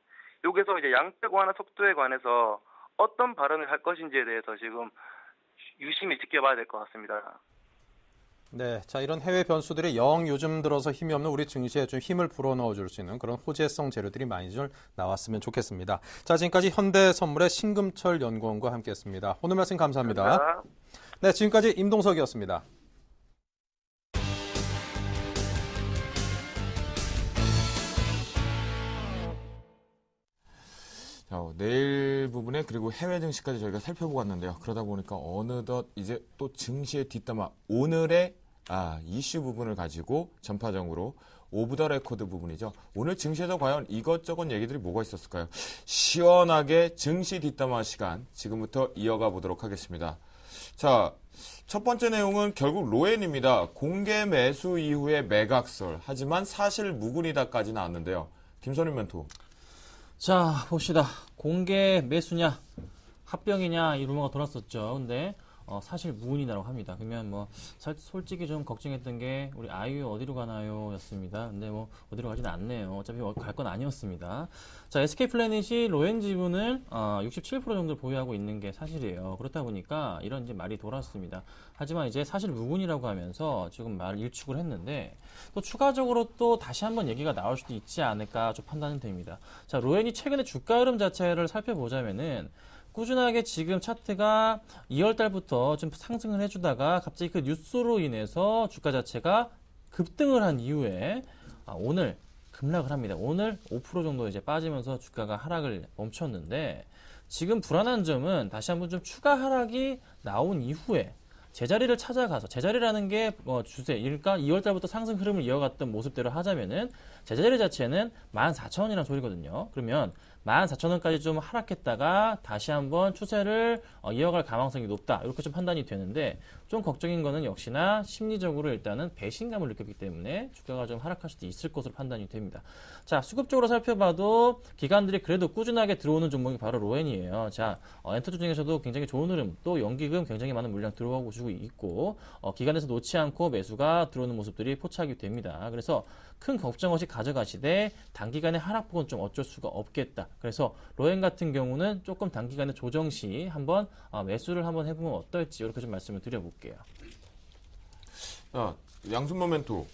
여기서 양적 완화 속도에 관해서 어떤 발언을 할 것인지에 대해서 지금 유심히 지켜봐야 될 것 같습니다. 네, 자, 이런 해외 변수들이 영 요즘 들어서 힘이 없는 우리 증시에 좀 힘을 불어넣어 줄 수 있는 그런 호재성 재료들이 많이 좀 나왔으면 좋겠습니다. 자, 지금까지 현대선물의 신금철 연구원과 함께했습니다. 오늘 말씀 감사합니다. 감사합니다. 네, 지금까지 임동석이었습니다. 자, 내일 부분에 그리고 해외 증시까지 저희가 살펴보고 왔는데요. 그러다 보니까 어느덧 이제 또 증시의 뒷담화 오늘의 이슈 부분을 가지고 전파적으로 오브 더 레코드 부분이죠. 오늘 증시에서 과연 이것저것 얘기들이 뭐가 있었을까요? 시원하게 증시 뒷담화 시간 지금부터 이어가 보도록 하겠습니다. 자, 첫 번째 내용은 결국 로엔입니다. 공개 매수 이후에 매각설 하지만 사실 무근이다까지 나왔는데요. 김선윤 멘토. 자, 봅시다. 공개 매수냐, 합병이냐, 이 루머가 돌았었죠. 근데, 사실 무근이라고 합니다. 그러면 솔직히 좀 걱정했던 게, 우리 아이유 어디로 가나요? 였습니다. 근데 어디로 가진 않네요. 어차피 갈 건 아니었습니다. 자, SK 플래닛이 로엔 지분을, 67% 정도 보유하고 있는 게 사실이에요. 그렇다 보니까, 이런 말이 돌았습니다. 하지만 이제 사실 무근이라고 하면서 지금 말 일축을 했는데, 또 추가적으로 또 다시 한번 얘기가 나올 수도 있지 않을까 좀 판단이 됩니다. 자, 로엔이 최근에 주가 흐름 자체를 살펴보자면은 꾸준하게 지금 차트가 2월 달부터 좀 상승을 해주다가 갑자기 그 뉴스로 인해서 주가 자체가 급등을 한 이후에 오늘 급락을 합니다. 오늘 5% 정도 이제 빠지면서 주가가 하락을 멈췄는데 지금 불안한 점은 다시 한번 좀 추가 하락이 나온 이후에 제자리를 찾아가서 제자리라는 게 주세일까 2월 달부터 상승 흐름을 이어갔던 모습대로 하자면은 제자리 자체는 14,000원이라는 소리거든요. 그러면 14,000원까지 좀 하락했다가 다시 한번 추세를 이어갈 가능성이 높다. 이렇게 좀 판단이 되는데 좀 걱정인 거는 역시나 심리적으로 일단은 배신감을 느꼈기 때문에 주가가 좀 하락할 수도 있을 것으로 판단이 됩니다. 자, 수급적으로 살펴봐도 기관들이 그래도 꾸준하게 들어오는 종목이 바로 로엔이에요. 자, 엔터주 중에서도 굉장히 좋은 흐름, 또 연기금 굉장히 많은 물량 들어오고 주고 있고 기관에서 놓지 않고 매수가 들어오는 모습들이 포착이 됩니다. 그래서 큰 걱정 없이 가져가시되 단기간의 하락폭은 좀 어쩔 수가 없겠다. 그래서 로엔 같은 경우는 조금 단기간에 조정 시 한번 매수를 한번 해보면 어떨지 이렇게 좀 말씀을 드려볼게요. 자, 양순 모멘토.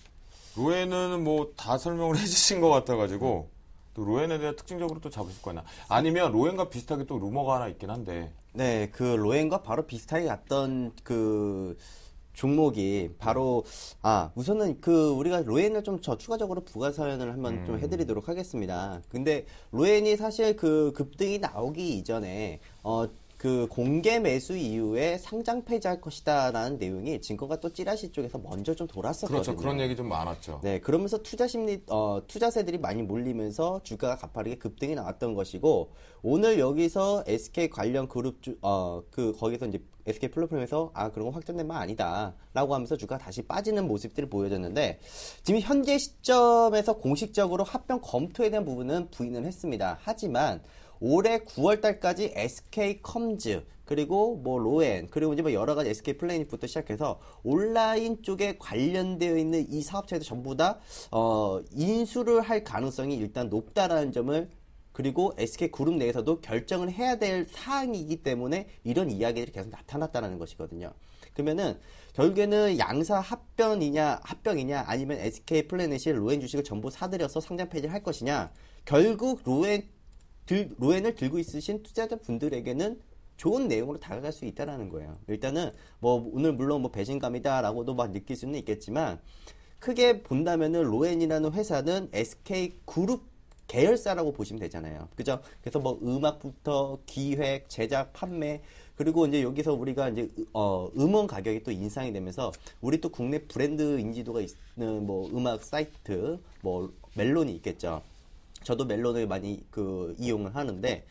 로엔은 뭐 다 설명을 해주신 것 같아가지고 또 로엔에 대해 특징적으로 또 잡으실 거나 아니면 로엔과 비슷하게 또 루머가 하나 있긴 한데. 네, 그 로엔과 바로 비슷하게 갔던 그 종목이 바로 우선은 그 우리가 로엔을 좀 추가적으로 부가 사연을 한번 좀 해드리도록 하겠습니다. 근데 로엔이 사실 그 급등이 나오기 이전에 그 공개 매수 이후에 상장 폐지할 것이다라는 내용이 증권가 또 찌라시 쪽에서 먼저 좀 돌았었거든요. 그렇죠. 그런 얘기 좀 많았죠. 네, 그러면서 투자세들이 많이 몰리면서 주가가 가파르게 급등이 나왔던 것이고, 오늘 여기서 SK 관련 그룹 거기서 이제 SK 플랫폼에서 그런 거 확정된 바 아니다라고 하면서 주가가 다시 빠지는 모습들을 보여줬는데, 지금 현재 시점에서 공식적으로 합병 검토에 대한 부분은 부인을 했습니다. 하지만 올해 9월 달까지 SK 컴즈 그리고 뭐 로엔 그리고 이제 뭐 여러 가지 SK 플래닛부터 시작해서 온라인 쪽에 관련되어 있는 이 사업체들 전부 다 인수를 할 가능성이 일단 높다라는 점을, 그리고 SK 그룹 내에서도 결정을 해야 될 사항이기 때문에 이런 이야기들이 계속 나타났다는 것이거든요. 그러면은 결국에는 양사 합병이냐 아니면 SK 플래닛이 로엔 주식을 전부 사들여서 상장 폐지를 할 것이냐, 결국 로엔을 들고 있으신 투자자분들에게는 좋은 내용으로 다가갈 수 있다라는 거예요. 일단은 뭐 오늘 물론 뭐 배신감이다라고도 막 느낄 수는 있겠지만, 크게 본다면은 로엔이라는 회사는 SK 그룹 계열사라고 보시면 되잖아요. 그죠? 그래서 뭐 음악부터 기획, 제작, 판매, 그리고 이제 여기서 우리가 이제 음원 가격이 또 인상이 되면서 우리 또 국내 브랜드 인지도가 있는 뭐 음악 사이트, 뭐 멜론이 있겠죠. 저도 멜론을 많이 이용을 하는데,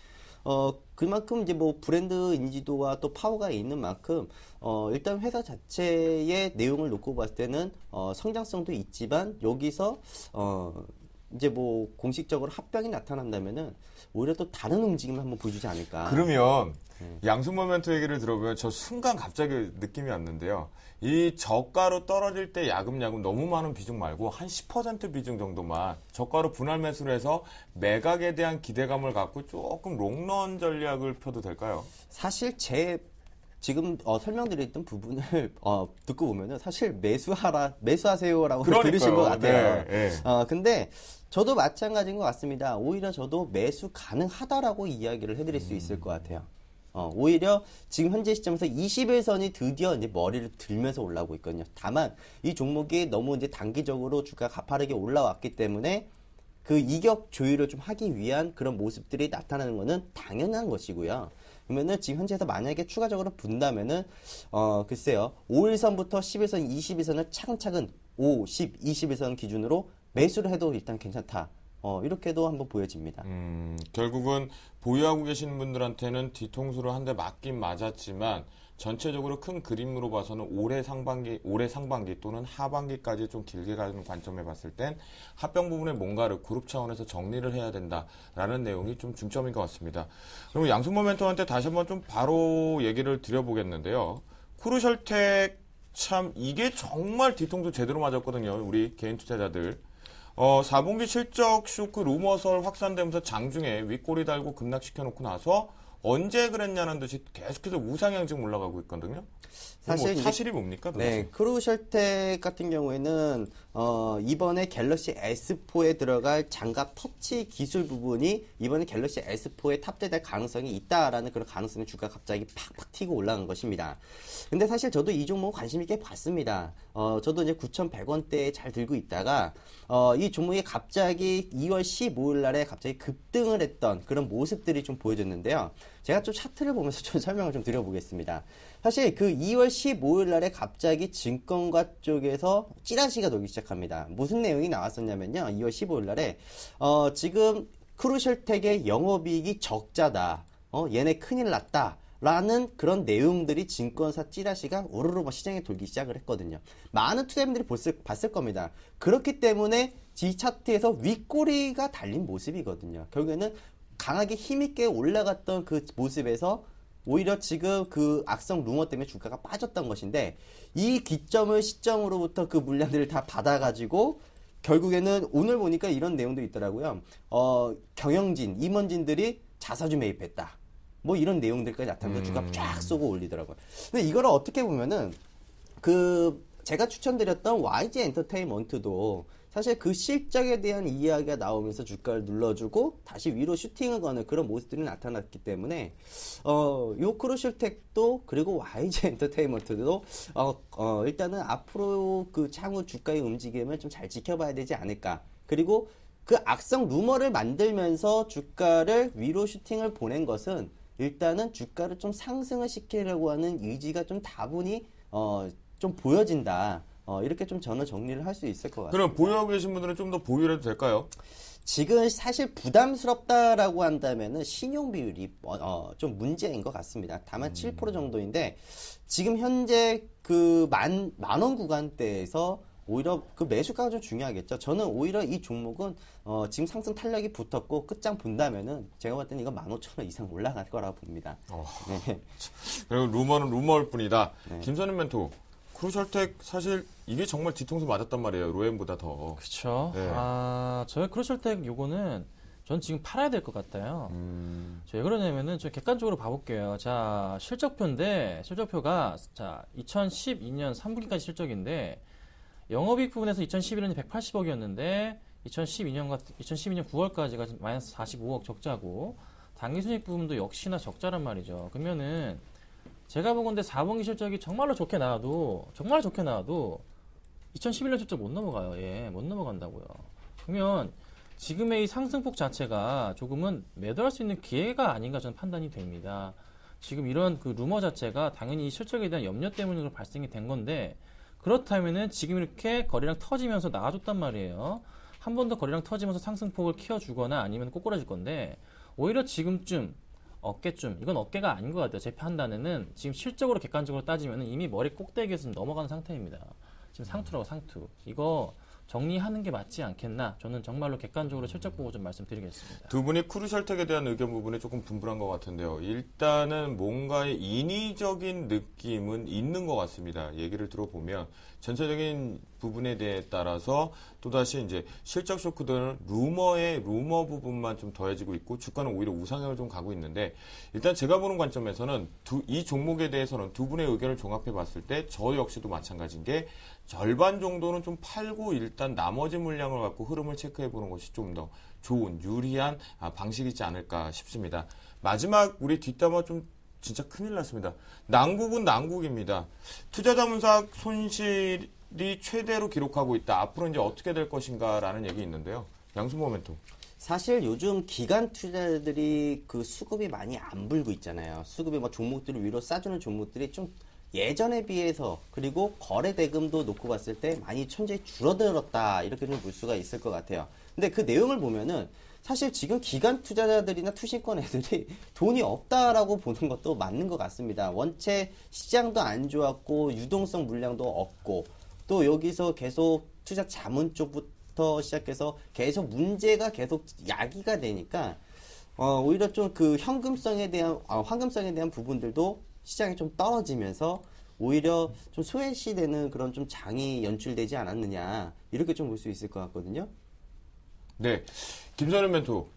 그만큼 이제 뭐 브랜드 인지도와 또 파워가 있는 만큼, 일단 회사 자체의 내용을 놓고 봤을 때는, 성장성도 있지만, 여기서, 이제 뭐 공식적으로 합병이 나타난다면은, 오히려 또 다른 움직임을 한번 보여주지 않을까. 그러면, 양순 모멘토 얘기를 들어보면 저 순간 갑자기 느낌이 왔는데요. 이 저가로 떨어질 때 야금야금 너무 많은 비중 말고 한 10% 비중 정도만 저가로 분할 매수를 해서 매각에 대한 기대감을 갖고 조금 롱런 전략을 펴도 될까요? 사실 지금 설명드렸던 부분을 듣고 보면은 사실 매수하세요라고 들으신 것 같아요. 네. 근데 저도 마찬가지인 것 같습니다. 오히려 저도 매수 가능하다라고 이야기를 해드릴 수 있을 것 같아요. 오히려 지금 현재 시점에서 21선이 드디어 이제 머리를 들면서 올라오고 있거든요. 다만 이 종목이 너무 이제 단기적으로 주가가 가파르게 올라왔기 때문에 그 이격 조율을 좀 하기 위한 그런 모습들이 나타나는 것은 당연한 것이고요. 그러면은 지금 현재에서 만약에 추가적으로 분다면은 글쎄요, 5일선부터 11선, 21선을 차근차근 5, 10, 21선 기준으로 매수를 해도 일단 괜찮다. 이렇게도 한번 보여집니다. 결국은 보유하고 계시는 분들한테는 뒤통수를 한 대 맞긴 맞았지만 전체적으로 큰 그림으로 봐서는 올해 상반기 또는 하반기까지 좀 길게 가는 관점에 봤을 땐 합병 부분에 뭔가를 그룹 차원에서 정리를 해야 된다라는 내용이 좀 중점인 것 같습니다. 그럼 양순 모멘토한테 다시 한번 좀 바로 얘기를 드려보겠는데요. 쿠르셜텍 참 이게 정말 뒤통수 제대로 맞았거든요. 우리 개인 투자자들. 4분기 실적 쇼크 루머설 확산되면서 장중에 윗꼬리 달고 급락시켜놓고 나서 언제 그랬냐는 듯이 계속해서 우상향 지금 올라가고 있거든요. 사실이 뭡니까? 도대체? 네, 쿠르셜텍 같은 경우에는 이번에 갤럭시 S4에 들어갈 장갑 터치 기술 부분이 이번에 갤럭시 S4에 탑재될 가능성이 있다라는 그런 가능성이 주가 갑자기 팍팍 튀고 올라간 것입니다. 근데 사실 저도 이 종목 관심 있게 봤습니다. 저도 이제 9,100원대에 잘 들고 있다가 이 종목이 갑자기 2월 15일 날에 갑자기 급등을 했던 그런 모습들이 좀 보여졌는데요. 제가 좀 차트를 보면서 좀 설명을 좀 드려보겠습니다. 사실 그 2월 15일 날에 갑자기 증권가 쪽에서 찌라시가 돌기 시작합니다. 무슨 내용이 나왔었냐면요. 2월 15일 날에 지금 크루셜텍의 영업이익이 적자다. 얘네 큰일 났다. 라는 그런 내용들이 증권사 찌라시가 우르르 시장에 돌기 시작을 했거든요. 많은 투자자분들이 봤을 겁니다. 그렇기 때문에 이 차트에서 윗꼬리가 달린 모습이거든요. 결국에는 강하게 힘있게 올라갔던 그 모습에서 오히려 지금 그 악성 루머 때문에 주가가 빠졌던 것인데 이 기점을 시점으로부터 그 물량들을 다 받아가지고 결국에는 오늘 보니까 이런 내용도 있더라고요. 경영진, 임원진들이 자사주 매입했다. 뭐 이런 내용들까지 나타나면서 주가 쫙 쏘고 올리더라고요. 근데 이거를 어떻게 보면은 제가 추천드렸던 YG 엔터테인먼트도 사실 그 실적에 대한 이야기가 나오면서 주가를 눌러주고 다시 위로 슈팅을 거는 그런 모습들이 나타났기 때문에 요 크루셜텍도 그리고 YG 엔터테인먼트도 일단은 앞으로 그 향후 주가의 움직임을 좀 잘 지켜봐야 되지 않을까. 그리고 그 악성 루머를 만들면서 주가를 위로 슈팅을 보낸 것은 일단은 주가를 좀 상승을 시키려고 하는 의지가 좀 다분히 좀 보여진다. 이렇게 좀 저는 정리를 할 수 있을 것 같아요. 그럼 보유하고 계신 분들은 좀 더 보유해도 될까요? 지금 사실 부담스럽다라고 한다면은 신용 비율이 좀 문제인 것 같습니다. 다만 7% 정도인데 지금 현재 그 만 원 구간대에서 오히려 그 매수가가 좀 중요하겠죠. 저는 오히려 이 종목은 지금 상승 탄력이 붙었고 끝장 본다면은 제가 봤을 때는 이거 15,000원 이상 올라갈 거라고 봅니다. 네. 그리고 루머는 루머일 뿐이다. 네. 김선임 멘토, 크루셜텍 사실 이게 정말 뒤통수 맞았단 말이에요. 로엔보다 더. 그렇죠. 네. 저희 크루셜텍 요거는 전 지금 팔아야 될 것 같아요. 왜 그러냐면은 저 객관적으로 봐볼게요. 자, 실적표인데 실적표가 자 2012년 3분기까지 실적인데 영업이익 부분에서 2011년이 180억이었는데 2012년 9월까지가 마이너스 45억 적자고 당기순이익 부분도 역시나 적자란 말이죠. 그러면은 제가 보건데 4분기 실적이 정말 좋게 나와도 2011년 실적 못 넘어가요. 예, 못 넘어간다고요. 그러면 지금의 이 상승폭 자체가 조금은 매도할 수 있는 기회가 아닌가 저는 판단이 됩니다. 지금 이런 그 루머 자체가 당연히 실적에 대한 염려 때문에 발생이 된 건데 그렇다면은 지금 이렇게 거래량 터지면서 나와줬단 말이에요. 한 번 더 거래량 터지면서 상승폭을 키워주거나 아니면 꼬꾸라질 건데 오히려 지금쯤 어깨쯤 이건 어깨가 아닌 것 같아요. 제 판단에는 지금 실적으로 객관적으로 따지면은 이미 머리 꼭대기에서 넘어가는 상태입니다. 지금 상투라고 상투. 이거 정리하는 게 맞지 않겠나? 저는 정말로 객관적으로 실적 보고 좀 말씀드리겠습니다. 두 분이 크루셜텍에 대한 의견 부분이 조금 분분한 것 같은데요. 일단은 뭔가의 인위적인 느낌은 있는 것 같습니다. 얘기를 들어보면 전체적인 부분에 대해 따라서 또다시 이제 실적 쇼크들은 루머 부분만 좀 더해지고 있고 주가는 오히려 우상향을 좀 가고 있는데 일단 제가 보는 관점에서는 이 종목에 대해서는 두 분의 의견을 종합해 봤을 때 저 역시도 마찬가지인 게 절반 정도는 좀 팔고 일단 나머지 물량을 갖고 흐름을 체크해 보는 것이 좀 더 좋은 유리한 방식이지 않을까 싶습니다. 마지막 우리 뒷담화 좀 진짜 큰일 났습니다. 난국은 난국입니다. 투자자문사 손실이 최대로 기록하고 있다. 앞으로 이제 어떻게 될 것인가라는 얘기 있는데요. 양순모 멘토. 사실 요즘 기관 투자자들이 그 수급이 많이 안 불고 있잖아요. 수급이 뭐 종목들을 위로 싸주는 종목들이 좀 예전에 비해서 그리고 거래 대금도 놓고 봤을 때 많이 천천히 줄어들었다 이렇게 좀 볼 수가 있을 것 같아요. 근데 그 내용을 보면은 사실 지금 기관 투자자들이나 투신권 애들이 돈이 없다라고 보는 것도 맞는 것 같습니다. 원체 시장도 안 좋았고 유동성 물량도 없고 또 여기서 계속 투자 자문 쪽부터 시작해서 계속 문제가 계속 야기가 되니까 오히려 좀 그 황금성에 대한 부분들도 시장이 좀 떨어지면서 오히려 좀 소외시되는 그런 좀 장이 연출되지 않았느냐 이렇게 좀 볼 수 있을 것 같거든요. 네, 김선현 멘토.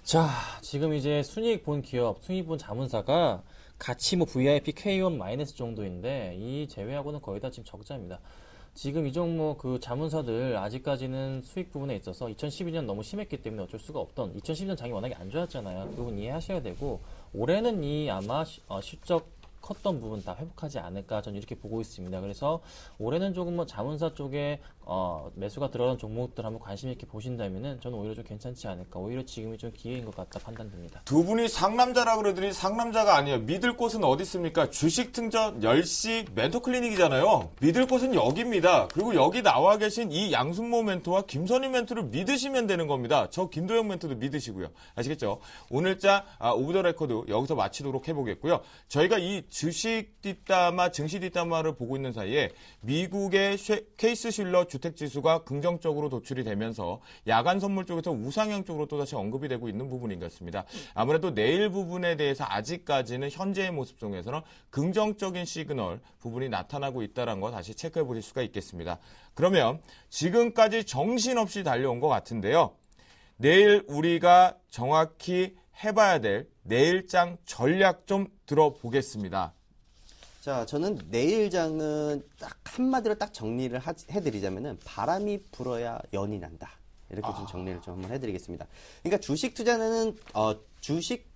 자, 지금 이제 순이익 본 기업, 순이익 본 자문사가 같이 뭐 VIP K1 마이너스 정도인데 이 제외하고는 거의 다 지금 적자입니다. 지금 이 종목 그 자문사들 아직까지는 수익 부분에 있어서 2012년 너무 심했기 때문에 어쩔 수가 없던 2012년 장이 워낙에 안 좋았잖아요. 그 부분 이해하셔야 되고 올해는 이 아마 실적 컸던 부분 다 회복하지 않을까 저는 이렇게 보고 있습니다. 그래서 올해는 조금 뭐 자문사 쪽에 매수가 들어간 종목들 한번 관심 있게 보신다면은 저는 오히려 좀 괜찮지 않을까. 오히려 지금이 좀 기회인 것 같다 판단됩니다. 두 분이 상남자라 그러더니 상남자가 아니에요. 믿을 곳은 어디 있습니까? 주식 등전 10시 멘토 클리닉이잖아요. 믿을 곳은 여기입니다. 그리고 여기 나와 계신 이 양순모 멘토와 김선희 멘토를 믿으시면 되는 겁니다. 저 김도영 멘토도 믿으시고요. 아시겠죠? 오늘자 오브 더 레코드 여기서 마치도록 해보겠고요. 저희가 이 주식 뒷담화, 증시 뒷담화를 보고 있는 사이에 미국의 케이스 슐러 주택지수가 긍정적으로 도출이 되면서 야간 선물 쪽에서 우상향 쪽으로 또다시 언급이 되고 있는 부분인 것 같습니다. 아무래도 내일 부분에 대해서 아직까지는 현재의 모습 속에서는 긍정적인 시그널 부분이 나타나고 있다는 거 다시 체크해 보실 수가 있겠습니다. 그러면 지금까지 정신없이 달려온 것 같은데요. 내일 우리가 정확히 해봐야 될 내일장 전략 좀 들어보겠습니다. 자, 저는 내일장은 딱 한마디로 딱 정리를 해드리자면은 바람이 불어야 연이 난다. 이렇게 좀 정리를 좀 한번 해드리겠습니다. 그러니까 주식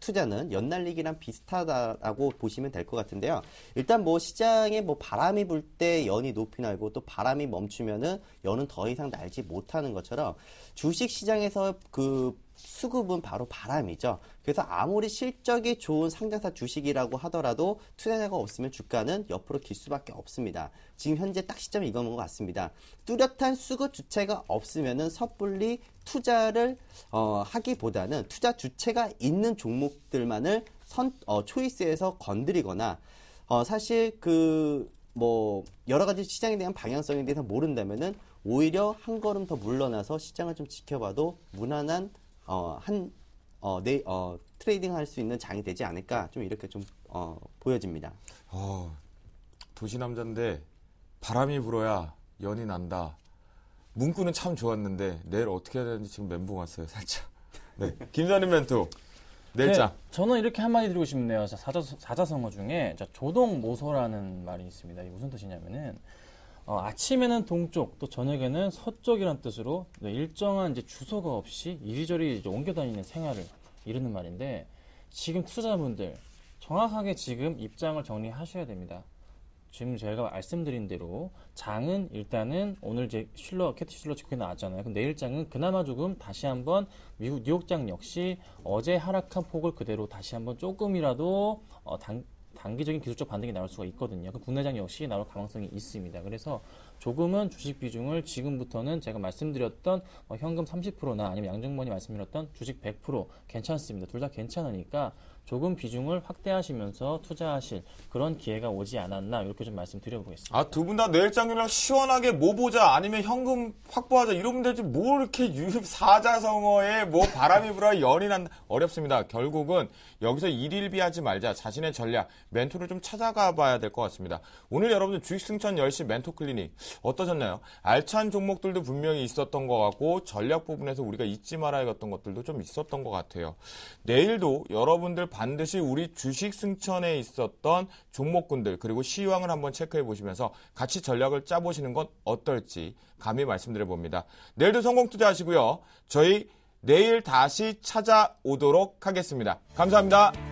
투자는 연날리기랑 비슷하다라고 보시면 될 것 같은데요. 일단 뭐 시장에 뭐 바람이 불 때 연이 높이 날고 또 바람이 멈추면은 연은 더 이상 날지 못하는 것처럼 주식 시장에서 그 수급은 바로 바람이죠. 그래서 아무리 실적이 좋은 상장사 주식이라고 하더라도 투자자가 없으면 주가는 옆으로 길 수밖에 없습니다. 지금 현재 딱 시점이 이건 것 같습니다. 뚜렷한 수급 주체가 없으면은 섣불리 투자를 하기보다는 투자 주체가 있는 종목들만을 초이스해서 건드리거나 사실 뭐 여러 가지 시장에 대한 방향성에 대해서 모른다면은 오히려 한 걸음 더 물러나서 시장을 좀 지켜봐도 무난한 트레이딩 할 수 있는 장이 되지 않을까 좀 이렇게 좀 보여집니다. 도시남자인데 바람이 불어야 연이 난다. 문구는 참 좋았는데 내일 어떻게 해야 되는지 지금 멘붕 왔어요, 살짝. 네, 김선희 멘토 내일장. 네, 저는 이렇게 한마디 드리고 싶네요. 사자성어 중에 조동모소라는 말이 있습니다. 이게 무슨 뜻이냐면은 아침에는 동쪽, 또 저녁에는 서쪽이라는 뜻으로 일정한 이제 주소가 없이 이리저리 이제 옮겨 다니는 생활을 이루는 말인데 지금 투자자분들 정확하게 지금 입장을 정리하셔야 됩니다. 지금 제가 말씀드린 대로 장은 일단은 오늘 이제 캐티 슐러 직후에 나왔잖아요. 그럼 내일장은 그나마 조금 다시 한번 미국 뉴욕장 역시 어제 하락한 폭을 그대로 다시 한번 조금이라도 단기적인 기술적 반등이 나올 수가 있거든요. 그 국내장 역시 나올 가능성이 있습니다. 그래서 조금은 주식 비중을 지금부터는 제가 말씀드렸던 현금 30%나 아니면 양정모니 말씀드렸던 주식 100% 괜찮습니다. 둘 다 괜찮으니까 조금 비중을 확대하시면서 투자하실 그런 기회가 오지 않았나 이렇게 좀 말씀드려보겠습니다. 두 분 다 내일장이랑 시원하게 뭐 보자 아니면 현금 확보하자 이러면 되지 뭐 이렇게 사자성어에 뭐 바람이 불어 연이 난다 어렵습니다. 결국은 여기서 일일비하지 말자 자신의 전략 멘토를 좀 찾아가 봐야 될 것 같습니다. 오늘 여러분들 주식 승천 10시 멘토 클리닉 어떠셨나요? 알찬 종목들도 분명히 있었던 것 같고 전략 부분에서 우리가 잊지 말아야겠던 것들도 좀 있었던 것 같아요. 내일도 여러분들 반드시 우리 주식 승천에 있었던 종목군들 그리고 시황을 한번 체크해 보시면서 같이 전략을 짜보시는 건 어떨지 감히 말씀드려 봅니다. 내일도 성공 투자하시고요. 저희 내일 다시 찾아오도록 하겠습니다. 감사합니다.